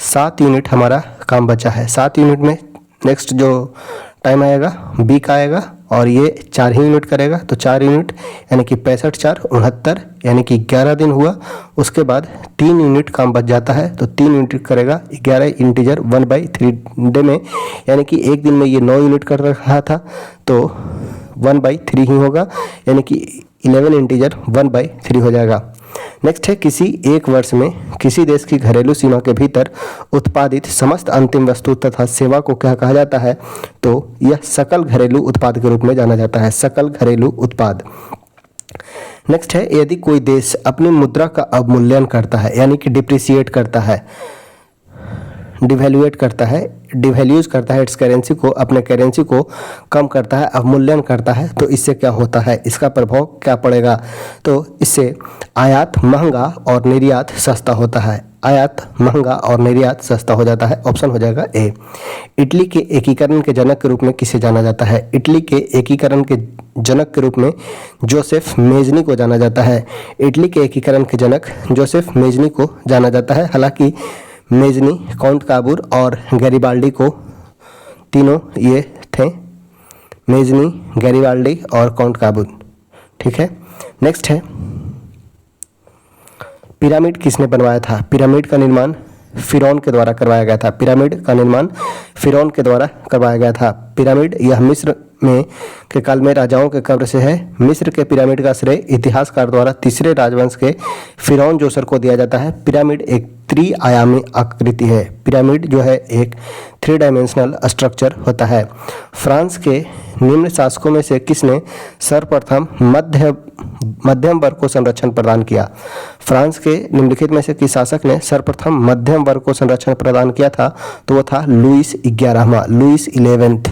Speaker 1: 7 यूनिट हमारा काम बचा है। 7 यूनिट में नेक्स्ट जो टाइम आएगा बी का आएगा और ये 4 ही यूनिट करेगा। तो 4 यूनिट यानी कि 65 4 69, यानी कि 11 दिन हुआ। उसके बाद 3 यूनिट काम बच जाता है तो 3 यूनिट करेगा 11 इंटीजर 1/3 डे में, यानी कि एक दिन में ये 9 यूनिट कर रहा था तो 1/3 ही होगा, यानी कि 11 इंटीजर 1/3 हो जाएगा। नेक्स्ट है किसी एक वर्ष में किसी देश की घरेलू सीमा के भीतर उत्पादित समस्त अंतिम वस्तु तथा सेवा को क्या कहा जाता है? तो यह सकल घरेलू उत्पाद के रूप में जाना जाता है। सकल घरेलू उत्पाद। नेक्स्ट है, यदि कोई देश अपनी मुद्रा का अवमूल्यन करता है यानी कि डिप्रिसिएट करता है, डिवैल्यूएट करता है, डिवैल्यूज करता है इट्स करेंसी को, अपने करेंसी को कम करता है, अवमूल्यन करता है, तो इससे क्या होता है, इसका प्रभाव क्या पड़ेगा? तो इससे आयात महंगा और निर्यात सस्ता होता है। आयात महंगा और निर्यात सस्ता हो जाता है। ऑप्शन हो जाएगा ए। इटली के एकीकरण के जनक के रूप में किसे जाना जाता है? इटली के एकीकरण के जनक के रूप में जोसेफ मेजनी को जाना जाता है। इटली के एकीकरण के जनक जोसेफ मेजनी को जाना जाता है। हालांकि मेजनी, काउंट काबूर और गैरिबाल्डी को, तीनों ये थे, मेजनी, गैरिबाल्डी और काउंट काबूर। ठीक है। नेक्स्ट है, पिरामिड किसने बनवाया था? पिरामिड का निर्माण फिरौन के द्वारा करवाया गया था। पिरामिड का निर्माण फिरौन के द्वारा करवाया गया था। पिरामिड यह मिस्र में के काल में राजाओं के कब्र से है। मिस्र के पिरामिड का श्रेय इतिहासकार द्वारा तीसरे राजवंश के फिरौन जोसर को दिया जाता है। पिरामिड एक त्रिआयामी आकृति है। पिरामिड जो है एक 3 डायमेंशनल स्ट्रक्चर होता है। फ्रांस के निम्न शासकों में से किसने सर्वप्रथम मध्यम वर्ग को संरक्षण प्रदान किया? फ्रांस के निम्नलिखित में से किस शासक ने सर्वप्रथम मध्यम वर्ग को संरक्षण प्रदान किया था? तो वो था लुईस 11वां, लुईस 11th।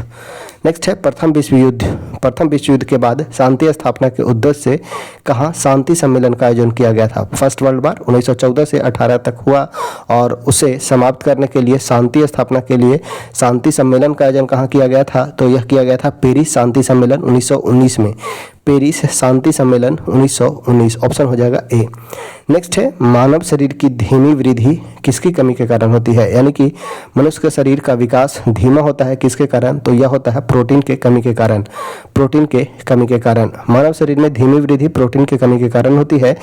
Speaker 1: नेक्स्ट है, प्रथम विश्व युद्ध के बाद शांति स्थापना के उद्देश्य से कहाँ शांति सम्मेलन का आयोजन किया गया था? फर्स्ट वर्ल्ड वार 1914 से 18 तक हुआ और उसे समाप्त करने के लिए, शांति स्थापना के लिए शांति सम्मेलन का आयोजन कहाँ किया गया था? तो यह किया गया था पेरिस शांति सम्मेलन 1919 में। पेरिस शांति सम्मेलन 1919। ऑप्शन हो जाएगा ए। नेक्स्ट है, मानव शरीर की धीमी वृद्धि किसकी कमी के कारण होती है? यानी कि मनुष्य के शरीर का विकास धीमा होता है किसके कारण? तो यह होता है प्रोटीन के कमी के कारण। प्रोटीन के कमी के कारण मानव शरीर में धीमी वृद्धि प्रोटीन की कमी के कारण होती है।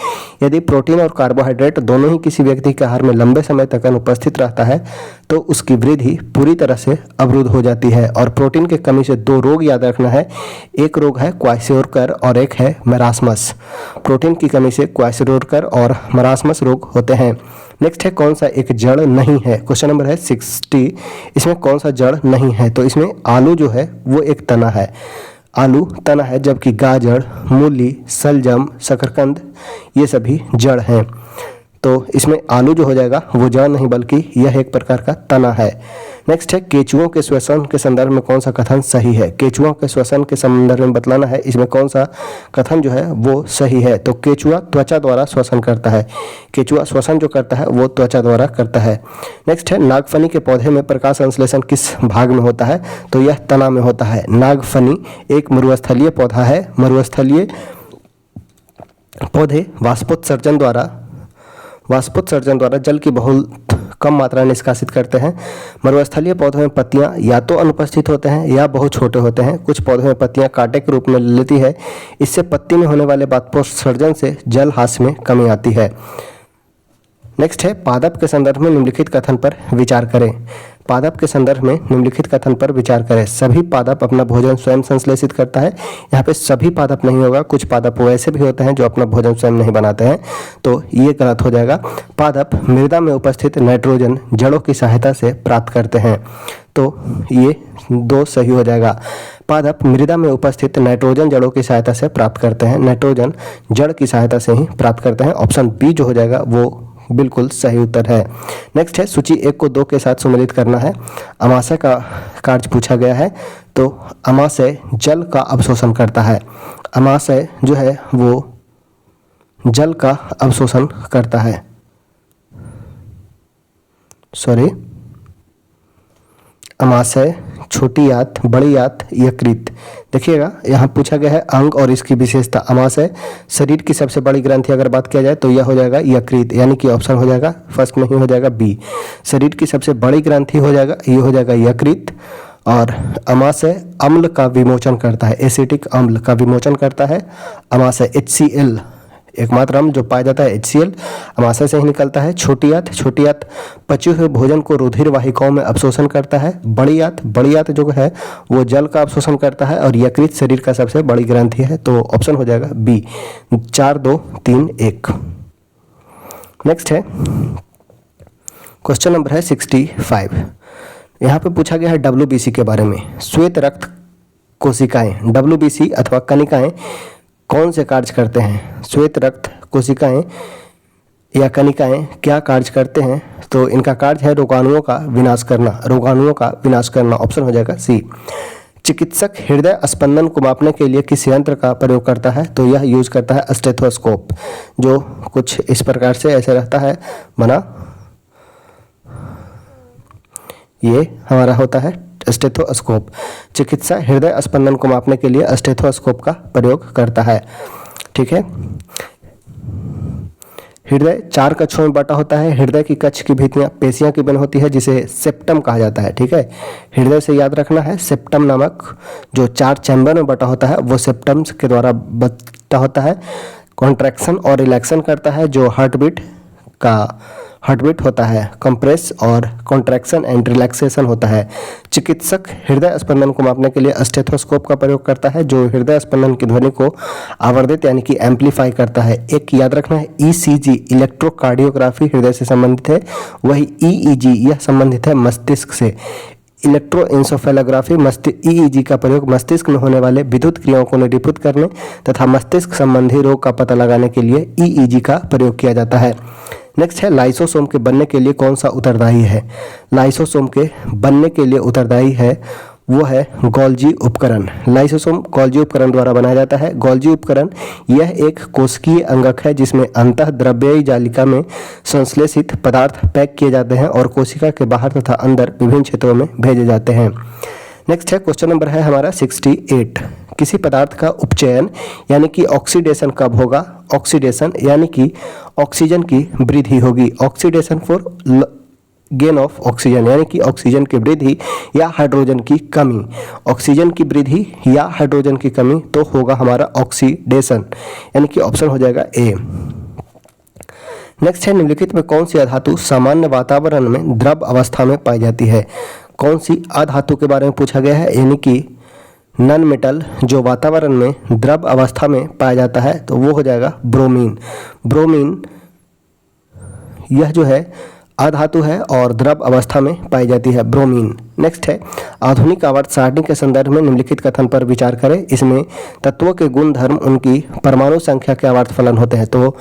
Speaker 1: यदि प्रोटीन और कार्बोहाइड्रेट दोनों ही किसी व्यक्ति के आहार में लंबे समय तक अनुपस्थित रहता है तो उसकी वृद्धि पूरी तरह से अवरुद्ध हो जाती है। और प्रोटीन की कमी से 2 रोग याद रखना है। एक रोग है क्वाइशोरकर और एक है मरासमस। प्रोटीन की कमी से क्वाइशोरकर और मरासमस रोग होते हैं। नेक्स्ट है, कौन सा एक जड़ नहीं है? क्वेश्चन नंबर है 60। इसमें कौन सा जड़ नहीं है? तो इसमें आलू जो है वो एक तना है। आलू तना है, जबकि गाजर, मूली, शलजम, शकरकंद ये सभी जड़ हैं। तो इसमें आलू जो हो जाएगा वो जड़ नहीं बल्कि यह एक प्रकार का तना है। नेक्स्ट है, केचुओं के श्वसन के संदर्भ में कौन सा कथन सही है? केचुओं के श्वसन के संदर्भ में बतलाना है, इसमें कौन सा कथन जो है वो सही है? तो केचुआ त्वचा द्वारा श्वसन करता है। केचुआ श्वसन जो करता है वो त्वचा द्वारा करता है। नेक्स्ट है, नागफनी के पौधे में प्रकाश संश्लेषण किस भाग में होता है? तो यह तना में होता है। नागफनी एक मरुस्थलीय पौधा है। मरुस्थलीय पौधे वाष्पोत्सर्जन द्वारा जल की बहुत कम मात्रा निष्कासित करते हैं। मरुस्थलीय पौधों में पत्तियां या तो अनुपस्थित होते हैं या बहुत छोटे होते हैं। कुछ पौधों में पत्तियां कांटे के रूप में लेती है। इससे पत्ती में होने वाले वाष्पोत्सर्जन से जल ह्रास में कमी आती है। नेक्स्ट है, पादप के संदर्भ में निम्नलिखित कथन पर विचार करें। पादप के संदर्भ में निम्नलिखित कथन पर विचार करें। सभी पादप अपना भोजन स्वयं संश्लेषित करता है। यहाँ पे सभी पादप नहीं होगा, कुछ पादप वैसे भी होते हैं जो अपना भोजन स्वयं नहीं बनाते हैं, तो ये गलत हो जाएगा। पादप मृदा में उपस्थित नाइट्रोजन जड़ों की सहायता से प्राप्त करते हैं, तो ये 2 सही हो जाएगा। पादप मृदा में उपस्थित नाइट्रोजन जड़ों की सहायता से प्राप्त करते हैं। नाइट्रोजन जड़ की सहायता से ही प्राप्त करते हैं। ऑप्शन बी जो हो जाएगा वो बिल्कुल सही उत्तर है। नेक्स्ट है, सूची 1 को 2 के साथ सम्मिलित करना है। अमाशय का कार्य पूछा गया है, तो अमाशय जल का अवशोषण करता है। अमाशय जो है वो जल का अवशोषण करता है। अमाशय, छोटी आंत, बड़ी आंत, यकृत। देखिएगा यहाँ पूछा गया है अंग और इसकी विशेषता। अमाशय शरीर की सबसे बड़ी ग्रंथि अगर बात किया जाए तो यह हो जाएगा यकृत, यानी कि ऑप्शन हो जाएगा फर्स्ट में ही हो जाएगा बी। शरीर की सबसे बड़ी ग्रंथि हो जाएगा, ये हो जाएगा यकृत। और अमाशय अम्ल का विमोचन करता है, एसिटिक अम्ल का विमोचन करता है। अमाशय HCl एकमात्र अम्ल जो पाया जाता है HCl अमाशय से ही निकलता है। छोटी आंत पचे हुए भोजन को रुधिर वाहिकाओं में अवशोषण करता है। बड़ी आंत जो है वो जल का अवशोषण करता है। और यकृत शरीर का सबसे बड़ी ग्रंथि है, तो ऑप्शन हो जाएगा बी। 4 2 3 1। नेक्स्ट है, क्वेश्चन नंबर है 65। यहाँ पे पूछा गया है WBC के बारे में। श्वेत रक्त कोशिकाएं WBC अथवा कनिकाएं कौन से कार्य करते हैं? श्वेत रक्त कोशिकाएं या कणिकाएं क्या कार्य करते हैं? तो इनका कार्य है रोगाणुओं का विनाश करना, रोगाणुओं का विनाश करना। ऑप्शन हो जाएगा सी। चिकित्सक हृदय स्पंदन को मापने के लिए किस यंत्र का प्रयोग करता है? तो यह यूज करता है स्टेथोस्कोप, जो कुछ इस प्रकार से ऐसे रहता है बना, ये हमारा होता है स्टेथोस्कोप। चिकित्सा हृदय स्पंदन को मापने के लिए स्टेथोस्कोप का प्रयोग करता है। ठीक है। हृदय 4 कक्षों में बटा होता है। हृदय की कक्ष की भित्तियां पेशियां की बनी होती है, जिसे सेप्टम कहा जाता है। ठीक है, हृदय से याद रखना है, सेप्टम नामक जो 4 चैम्बर में बटा होता है वो सेप्टम्स के द्वारा बटा होता है। कॉन्ट्रैक्शन और रिलैक्शन करता है, जो हार्टबीट होता है। कंप्रेस और कॉन्ट्रैक्शन एंड रिलैक्सेशन होता है। चिकित्सक हृदय स्पंदन को मापने के लिए स्टेथोस्कोप का प्रयोग करता है, जो हृदय स्पंदन की ध्वनि को आवर्धित यानी कि एम्पलीफाई करता है। एक याद रखना है, ईसीजी इलेक्ट्रोकार्डियोग्राफी हृदय से संबंधित है, वही ईईजी यह संबंधित है मस्तिष्क से। इलेक्ट्रोएंसेफेलोग्राफी ईईजी का प्रयोग मस्तिष्क में होने वाले विद्युत क्रियाओं को निरूपित करने तथा मस्तिष्क संबंधी रोग का पता लगाने के लिए ईईजी का प्रयोग किया जाता है। नेक्स्ट है, लाइसोसोम के बनने के लिए कौन सा उत्तरदायी है? लाइसोसोम के बनने के लिए उत्तरदायी है वो है गोल्जी उपकरण। लाइसोसोम गोल्जी उपकरण द्वारा बनाया जाता है। गोल्जी उपकरण यह एक कोशिकीय अंगक है जिसमें अंतःद्रव्यीय जालिका में संश्लेषित पदार्थ पैक किए जाते हैं और कोशिका के बाहर तथा अंदर विभिन्न क्षेत्रों में भेजे जाते हैं। नेक्स्ट है, क्वेश्चन नंबर है हमारा 68। किसी पदार्थ का उपचयन यानी कि ऑक्सीडेशन कब होगा? ऑक्सीडेशन यानी कि ऑक्सीजन की वृद्धि होगी। Oxidation for gain of oxygen यानी कि ऑक्सीजन की वृद्धि या हाइड्रोजन की कमी। ऑक्सीजन की वृद्धि या हाइड्रोजन की कमी तो होगा हमारा ऑक्सीडेशन, यानी कि ऑप्शन हो जाएगा ए। नेक्स्ट है, निम्नलिखित में कौन सी अधातु सामान्य वातावरण में द्रव अवस्था में पाई जाती है? कौन सी अधातु के बारे में पूछा गया है, यानी कि नॉन मेटल जो वातावरण में द्रव अवस्था में पाया जाता है, तो वो हो जाएगा ब्रोमीन। ब्रोमीन यह जो है अधातु है और द्रव अवस्था में पाई जाती है ब्रोमीन। नेक्स्ट है, आधुनिक आवर्त सारणी के संदर्भ में निम्नलिखित कथन पर विचार करें। इसमें तत्वों के गुण धर्म उनकी परमाणु संख्या के आवर्त फलन होते हैं। तो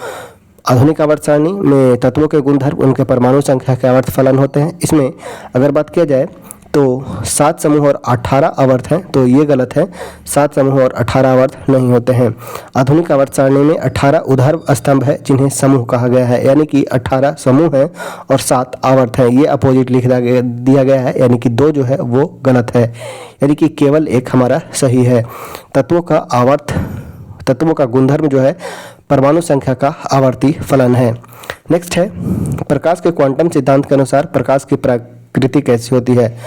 Speaker 1: आधुनिक आवर्त सारणी में तत्वों के गुण धर्म उनके परमाणु संख्या के आवर्त फलन होते हैं। इसमें अगर बात किया जाए तो 7 समूह और 18 आवर्त हैं, तो ये गलत है। 7 समूह और 18 आवर्त नहीं होते हैं। आधुनिक आवर्त सारणी में 18 ऊर्ध्व स्तंभ है जिन्हें समूह कहा गया है, यानी कि 18 समूह हैं और 7 आवर्त हैं। ये अपोजिट लिख दिया गया है, यानी कि 2 जो है वो गलत है, यानी कि केवल एक हमारा सही है। तत्वों का गुणधर्म जो है परमाणु संख्या का आवर्ती फलन है। नेक्स्ट है, प्रकाश के क्वांटम सिद्धांत के अनुसार प्रकाश की प्रकृति कैसी होती है?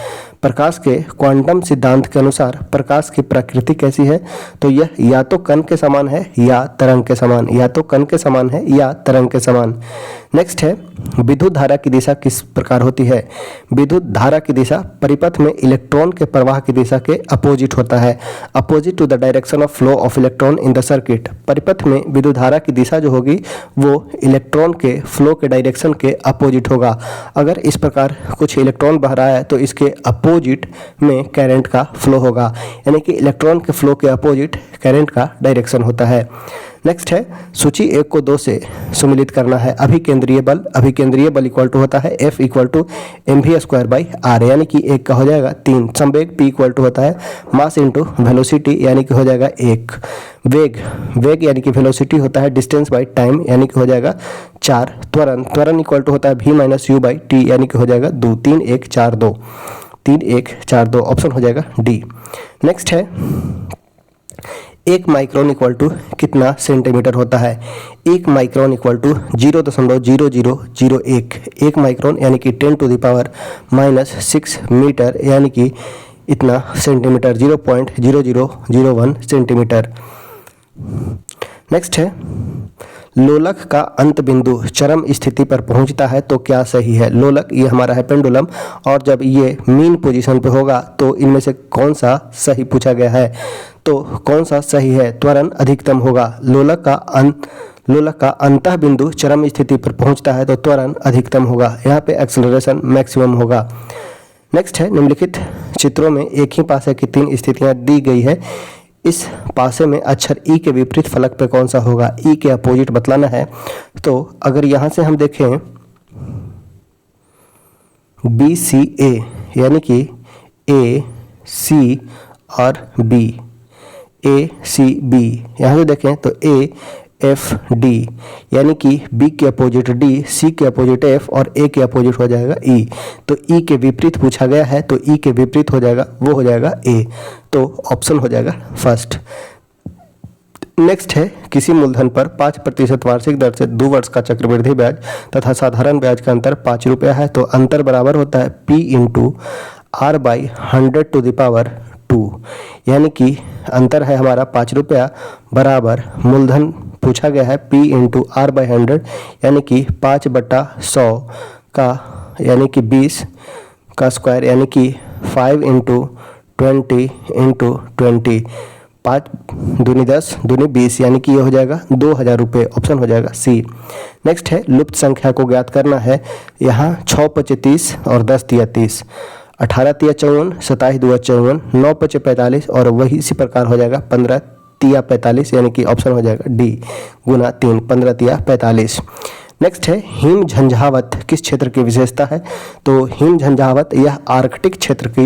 Speaker 1: प्रकाश के क्वांटम सिद्धांत के अनुसार प्रकाश की प्रकृति कैसी है? तो यह या तो कण के समान है या तरंग के समान, या तो कण के समान है या तरंग के समान। नेक्स्ट है, विद्युत धारा की दिशा किस प्रकार होती है? विद्युत धारा की दिशा परिपथ में इलेक्ट्रॉन के प्रवाह की दिशा के अपोजिट होता है। Opposite to the direction of flow of electron in the circuit. परिपथ में विद्युत धारा की दिशा जो होगी वो इलेक्ट्रॉन के फ्लो के डायरेक्शन के अपोजिट होगा। अगर इस प्रकार कुछ इलेक्ट्रॉन बह रहा है तो इसके अपोजिट में करंट का फ्लो होगा, यानी कि इलेक्ट्रॉन के फ्लो के अपोजिट करंट का डायरेक्शन होता है। नेक्स्ट है, सूची 1 को 2 से सुमिलित करना है। अभिकेंद्रीय बल इक्वल टू होता है F इक्वल टू mv²/r, यानी कि 1 का हो जाएगा 3। संवेग P इक्वल टू होता है मास इंटू वेलोसिटी, यानी कि हो जाएगा 1। वेग यानी कि वेलोसिटी होता है डिस्टेंस बाई टाइम, यानी कि हो जाएगा 4। त्वरण इक्वल टू होता है v-u/t, यानी कि हो जाएगा 2। 3 1 4 2, 3 1 4 2, ऑप्शन हो जाएगा डी। नेक्स्ट है, 1 माइक्रोन इक्वल टू कितना सेंटीमीटर होता है? 1 माइक्रोन इक्वल टू 0.0001। 1 माइक्रोन यानी कि 10⁻⁻6 मीटर, यानी कि इतना सेंटीमीटर, 0.0001 सेंटीमीटर। नेक्स्ट है, लोलक का अंत बिंदु चरम स्थिति पर पहुंचता है तो क्या सही है? लोलक ये हमारा है पेंडुलम, और जब ये मीन पोजीशन पे होगा तो इनमें से कौन सा सही पूछा गया है? तो कौन सा सही है? त्वरण अधिकतम होगा। लोलक का अंतः बिंदु चरम स्थिति पर पहुंचता है तो त्वरण अधिकतम होगा। यहाँ पे एक्सेलरेशन मैक्सिमम होगा। नेक्स्ट है, निम्नलिखित चित्रों में एक ही पासे की 3 स्थितियां दी गई है। इस पासे में अक्षर ई के विपरीत फलक पे कौन सा होगा, ई के अपोजिट बतलाना है। तो अगर यहाँ से हम देखें बी सी ए, यानी कि ए सी और बी, ए सी बी, यहाँ से देखें तो ए एफ डी, यानी कि बी के अपोजिट डी, सी के अपोजिट एफ और ए के अपोजिट हो जाएगा ई। तो ई के विपरीत पूछा गया है, तो ई के विपरीत हो जाएगा, वो हो जाएगा ए। तो ऑप्शन हो जाएगा फर्स्ट। नेक्स्ट है, किसी मूलधन पर 5% वार्षिक दर से 2 वर्ष का चक्रवृद्धि ब्याज तथा साधारण ब्याज का अंतर 5 रुपया है, तो अंतर बराबर होता है P इंटू आर बाई 100⁻², यानी कि अंतर है हमारा 5 रुपया बराबर मूलधन पूछा गया है P इंटू आर बाई 100, यानी कि 5/100 का, यानी कि 20 का स्क्वायर, यानी कि 5 इंटू 20 इंटू 20, 5 दूनी 10 दूनी 20, यानी कि ये हो जाएगा 2000 रुपये। ऑप्शन हो जाएगा सी। नेक्स्ट है, लुप्त संख्या को ज्ञात करना है। यहाँ 6×5 30 और 10×3 30, 18×3 54, 27×2 54, 9×5 45 और वही इसी प्रकार हो जाएगा 15×3 45, यानी कि ऑप्शन हो जाएगा डी गुना 3, 15×3 45। नेक्स्ट है, हिम झंझावत किस क्षेत्र की विशेषता है, तो हिम झंझावत यह आर्कटिक क्षेत्र की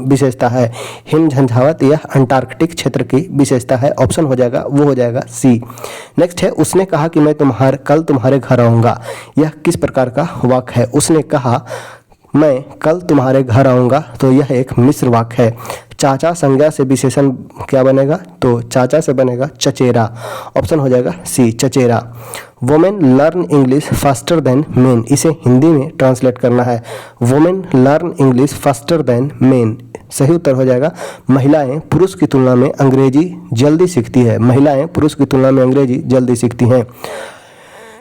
Speaker 1: विशेषता है। हिम झंझावत यह अंटार्कटिक क्षेत्र की विशेषता है। ऑप्शन हो जाएगा, वो हो जाएगा सी। नेक्स्ट है, उसने कहा कि मैं कल तुम्हारे घर आऊँगा, यह किस प्रकार का वाक्य है। उसने कहा मैं कल तुम्हारे घर आऊँगा, तो यह एक मिश्र वाक्य है। चाचा संज्ञा से विशेषण क्या बनेगा, तो चाचा से बनेगा चचेरा। ऑप्शन हो जाएगा सी, चचेरा। Women learn English faster than men, इसे हिंदी में ट्रांसलेट करना है। Women learn English faster than men, सही उत्तर हो जाएगा महिलाएं पुरुष की तुलना में अंग्रेजी जल्दी सीखती है। महिलाएं पुरुष की तुलना में अंग्रेजी जल्दी सीखती हैं।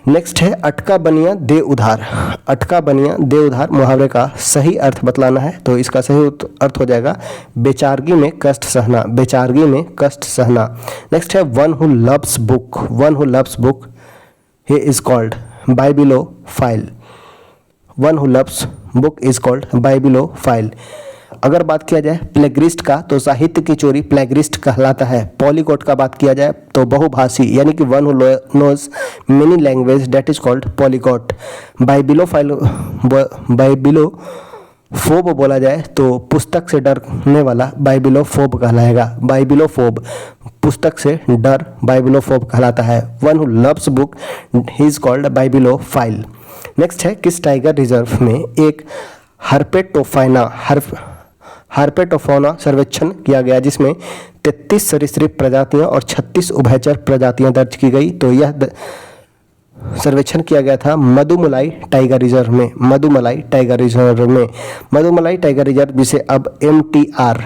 Speaker 1: नेक्स्ट है, अटका बनिया दे उधार। अटका बनिया दे उधार मुहावरे का सही अर्थ बतलाना है, तो इसका सही अर्थ हो जाएगा बेचारगी में कष्ट सहना, बेचारगी में कष्ट सहना। नेक्स्ट है, one who loves book, one who loves book he is called by below file, one who loves book is called by below file. अगर बात किया जाए प्लेगरिस्ट का, तो साहित्य की चोरी प्लेगरिस्ट कहलाता है। पॉलीगॉट का बात किया जाए तो बहुभाषी, यानी कि one who knows many language that is called polyglot. Bibliophobe बोला जाए तो पुस्तक से डरने वाला बाइबिलोफोब कहलाएगा। बाइबिलोफोब पुस्तक से डर बाइबिलोफोब कहलाता है। One who loves book he is called bibliophile. Next है, किस टाइगर रिजर्व में एक हर्पेटोफौना सर्वेक्षण किया गया, जिसमें 33 सरीसृप प्रजातियां और 36 उभयचर प्रजातियां दर्ज की गई। तो यह सर्वेक्षण किया गया था मधुमलाई टाइगर रिजर्व में, मधुमलाई टाइगर रिजर्व में। मधुमलाई टाइगर रिजर्व, जिसे अब MTR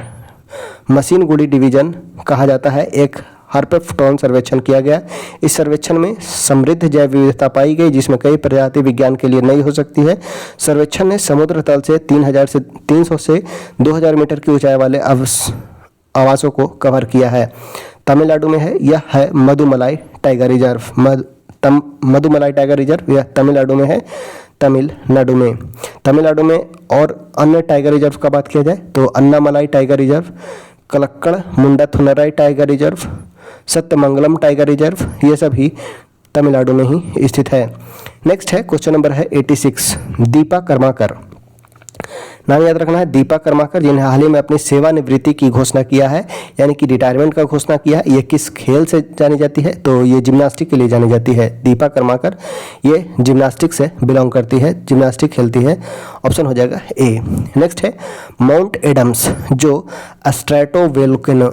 Speaker 1: मशीनगुड़ी डिवीजन कहा जाता है, एक हर्पेटोफौना सर्वेक्षण किया गया। इस सर्वेक्षण में समृद्ध जैव विविधता पाई गई, जिसमें कई प्रजाति विज्ञान के लिए नई हो सकती है। सर्वेक्षण ने समुद्र तल से 300 से 2000 मीटर की ऊंचाई वाले आवासों को कवर किया है। तमिलनाडु में है, यह है Mudumalai tiger reserve. Mudumalai tiger reserve यह तमिलनाडु में है, तमिलनाडु में। और अन्य टाइगर रिजर्व का बात किया जाए तो Annamalai tiger reserve, Kalakkad Mundanthurai tiger reserve, Sathyamangalam tiger reserve, ये सभी तमिलनाडु में ही स्थित है। नेक्स्ट है, क्वेश्चन नंबर है 86, दीपा कर्माकर। नाम याद रखना है, दीपा कर्माकर, जिन्हें हाल ही में अपनी सेवानिवृत्ति की घोषणा किया है, यानी कि रिटायरमेंट का घोषणा किया है। ये किस खेल से जानी जाती है, तो ये जिम्नास्टिक के लिए जानी जाती है। दीपा कर्माकर ये जिम्नास्टिक से बिलोंग करती है, जिम्नास्टिक खेलती है। ऑप्शन हो जाएगा ए। नेक्स्ट है, माउंट एडम्स जो स्ट्रैटोवोल्केनो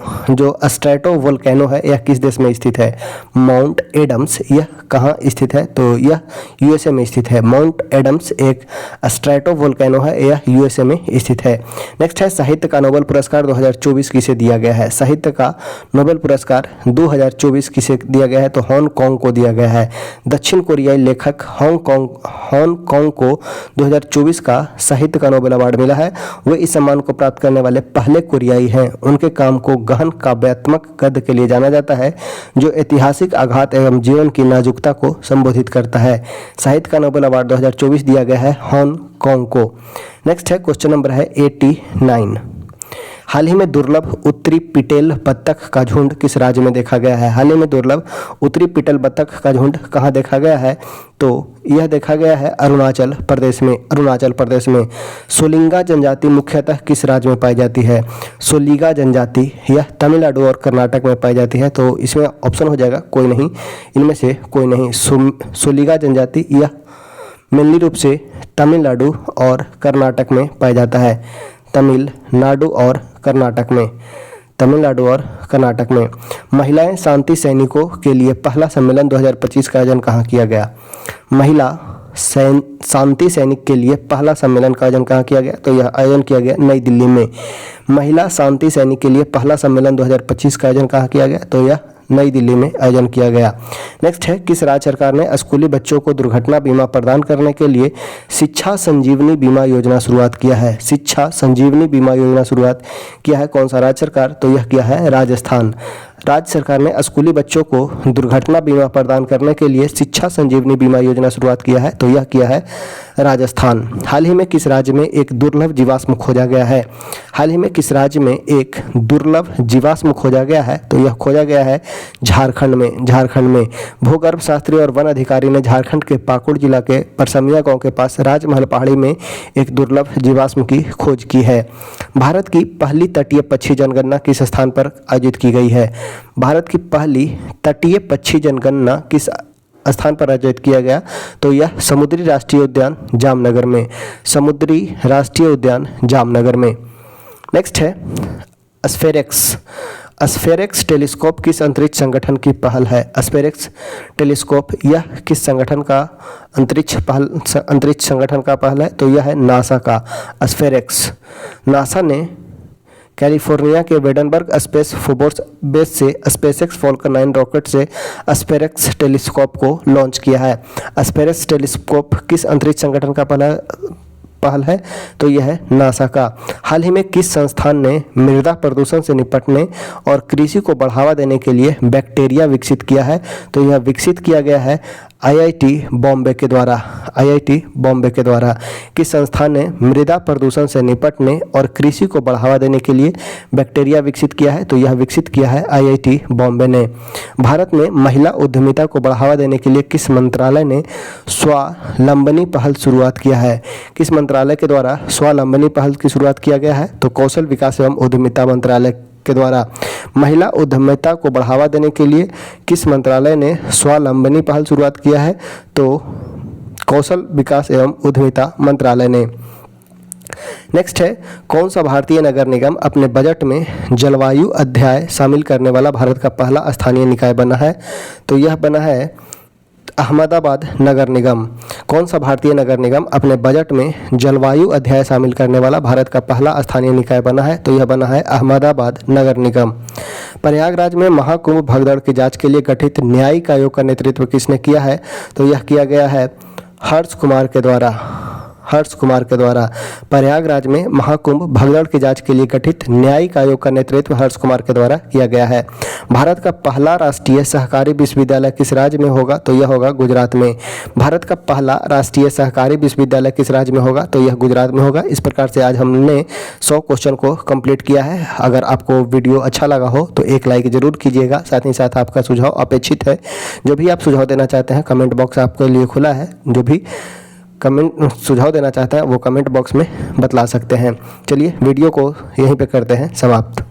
Speaker 1: है, यह किस देश में स्थित है। माउंट एडम्स यह कहाँ स्थित है, तो यह USA में स्थित है। माउंट एडम्स एक स्ट्रैटोवोल्केनो है, यह USA में स्थित है। नेक्स्ट है, साहित्य का नोबेल पुरस्कार 2024 किसे दिया गया है। साहित्य का नोबेल पुरस्कार 2024 किसे दिया गया है, तो हांगकांग को दिया गया है। दक्षिण कोरियाई लेखक हांगकांग को 2024 का साहित्य का नोबेल अवार्ड मिला है। वे इस सम्मान को प्राप्त करने वाले पहले कोरियाई हैं। उनके काम को गहन काव्यात्मक कद के लिए जाना जाता है, जो ऐतिहासिक आघात एवं जीवन की नाजुकता को संबोधित करता है। साहित्य का नोबेल अवार्ड 2024 दिया गया है हांगकांग को। नेक्स्ट है, क्वेश्चन नंबर है 89, हाल ही में दुर्लभ उत्तरी पिटेल बत्तख का झुंड किस राज्य में देखा गया है? हाल ही में दुर्लभ उत्तरी पिटेल बत्तख का झुंड कहाँ देखा गया है? तो यह देखा गया है अरुणाचल प्रदेश में। अरुणाचल प्रदेश में। सोलिंगा जनजाति मुख्यतः किस राज्य में पाई जाती है? सोलिगा जनजाति यह तमिलनाडु और कर्नाटक में पाई जाती है। तो इसमें ऑप्शन हो जाएगा कोई नहीं, इनमें से कोई नहीं। सोलिगा जनजाति यह मेनली रूप से तमिलनाडु और कर्नाटक में पाया जाता है। तमिलनाडु और कर्नाटक में। तमिलनाडु और कर्नाटक में। महिलाएं शांति सैनिकों के लिए पहला सम्मेलन 2025 का आयोजन कहाँ किया गया? महिला शांति सैनिक के लिए पहला सम्मेलन का आयोजन कहाँ किया गया? तो यह आयोजन किया गया नई दिल्ली में। महिला शांति सैनिक के लिए पहला सम्मेलन 2025 का आयोजन कहाँ किया गया? तो यह नई दिल्ली में आयोजन किया गया। नेक्स्ट है, किस राज्य सरकार ने स्कूली बच्चों को दुर्घटना बीमा प्रदान करने के लिए शिक्षा संजीवनी बीमा योजना शुरुआत किया है? शिक्षा संजीवनी बीमा योजना शुरुआत किया है कौन सा राज्य सरकार? तो यह किया है राजस्थान। राज्य सरकार ने स्कूली बच्चों को दुर्घटना बीमा प्रदान करने के लिए शिक्षा संजीवनी बीमा योजना शुरुआत किया है। तो यह किया है राजस्थान। हाल ही में किस राज्य में एक दुर्लभ जीवाश्म खोजा गया है? हाल ही में किस राज्य में एक दुर्लभ जीवाश्म खोजा गया है? तो यह खोजा गया है झारखंड में। झारखंड में। भूगर्भ शास्त्री और वन अधिकारी ने झारखंड के पाकुड़ जिला के परसमिया गांव के पास राजमहल पहाड़ी में एक दुर्लभ जीवाश्म की खोज की है। भारत की पहली तटीय पक्षी जनगणना किस स्थान पर आयोजित की गई है? भारत की पहली तटीय पक्षी जनगणना किस स्थान पर आयोजित किया गया? तो यह समुद्री राष्ट्रीय उद्यान जामनगर में। समुद्री राष्ट्रीय उद्यान जामनगर में। नेक्स्ट है एस्फेरिक्स। एस्फेरिक्स टेलीस्कोप किस अंतरिक्ष संगठन की पहल है? एस्फेरिक्स टेलीस्कोप यह किस संगठन का अंतरिक्ष संगठन का पहल है? तो यह है नासा का। एस्फेरिक्स। नासा ने कैलिफोर्निया के वेडनबर्ग स्पेस फोर्स बेस से स्पेसएक्स फॉल्कन 9 रॉकेट से एस्फेरिक्स टेलीस्कोप को लॉन्च किया है। एस्फेरिक्स टेलीस्कोप किस अंतरिक्ष संगठन का पहल है? तो यह है नासा का। हाल ही में किस संस्थान ने मृदा प्रदूषण से निपटने और कृषि को बढ़ावा देने के लिए बैक्टीरिया विकसित किया है? तो यह विकसित किया गया है आईआईटी बॉम्बे के द्वारा। आईआईटी बॉम्बे के द्वारा। किस संस्थान ने मृदा प्रदूषण से निपटने और कृषि को बढ़ावा देने के लिए बैक्टीरिया विकसित किया है? तो यह विकसित किया है आईआईटी बॉम्बे ने। भारत में महिला उद्यमिता को बढ़ावा देने के लिए किस मंत्रालय ने स्वावलंबनी पहल शुरुआत किया है? किस मंत्रालय के द्वारा स्वावलंबनी पहल की शुरुआत किया गया है? तो कौशल विकास एवं उद्यमिता मंत्रालय के द्वारा। महिला उद्यमिता को बढ़ावा देने के लिए किस मंत्रालय ने स्वावलंबनी पहल शुरुआत किया है? तो कौशल विकास एवं उद्यमिता मंत्रालय ने। नेक्स्ट है, कौन सा भारतीय नगर निगम अपने बजट में जलवायु अध्याय शामिल करने वाला भारत का पहला स्थानीय निकाय बना है? तो यह बना है अहमदाबाद नगर निगम। कौन सा भारतीय नगर निगम अपने बजट में जलवायु अध्याय शामिल करने वाला भारत का पहला स्थानीय निकाय बना है? तो यह बना है अहमदाबाद नगर निगम। प्रयागराज में महाकुंभ भगदड़ की जांच के लिए गठित न्यायिक आयोग का नेतृत्व किसने किया है? तो यह किया गया है हर्ष कुमार के द्वारा। हर्ष कुमार के द्वारा। प्रयागराज में महाकुंभ भगदड़ की जांच के लिए गठित न्यायिक आयोग का नेतृत्व हर्ष कुमार के द्वारा किया गया है। भारत का पहला राष्ट्रीय सहकारी विश्वविद्यालय किस राज्य में होगा? तो यह होगा गुजरात में। भारत का पहला राष्ट्रीय सहकारी विश्वविद्यालय किस राज्य में होगा? तो यह गुजरात में होगा। इस प्रकार से आज हमने 100 क्वेश्चन को कंप्लीट किया है। अगर आपको वीडियो अच्छा लगा हो तो एक लाइक जरूर कीजिएगा। साथ ही साथ आपका सुझाव अपेक्षित है। जो भी आप सुझाव देना चाहते हैं कमेंट बॉक्स आपके लिए खुला है। जो भी कमेंट सुझाव देना चाहता है वो कमेंट बॉक्स में बतला सकते हैं। चलिए वीडियो को यहीं पे करते हैं समाप्त।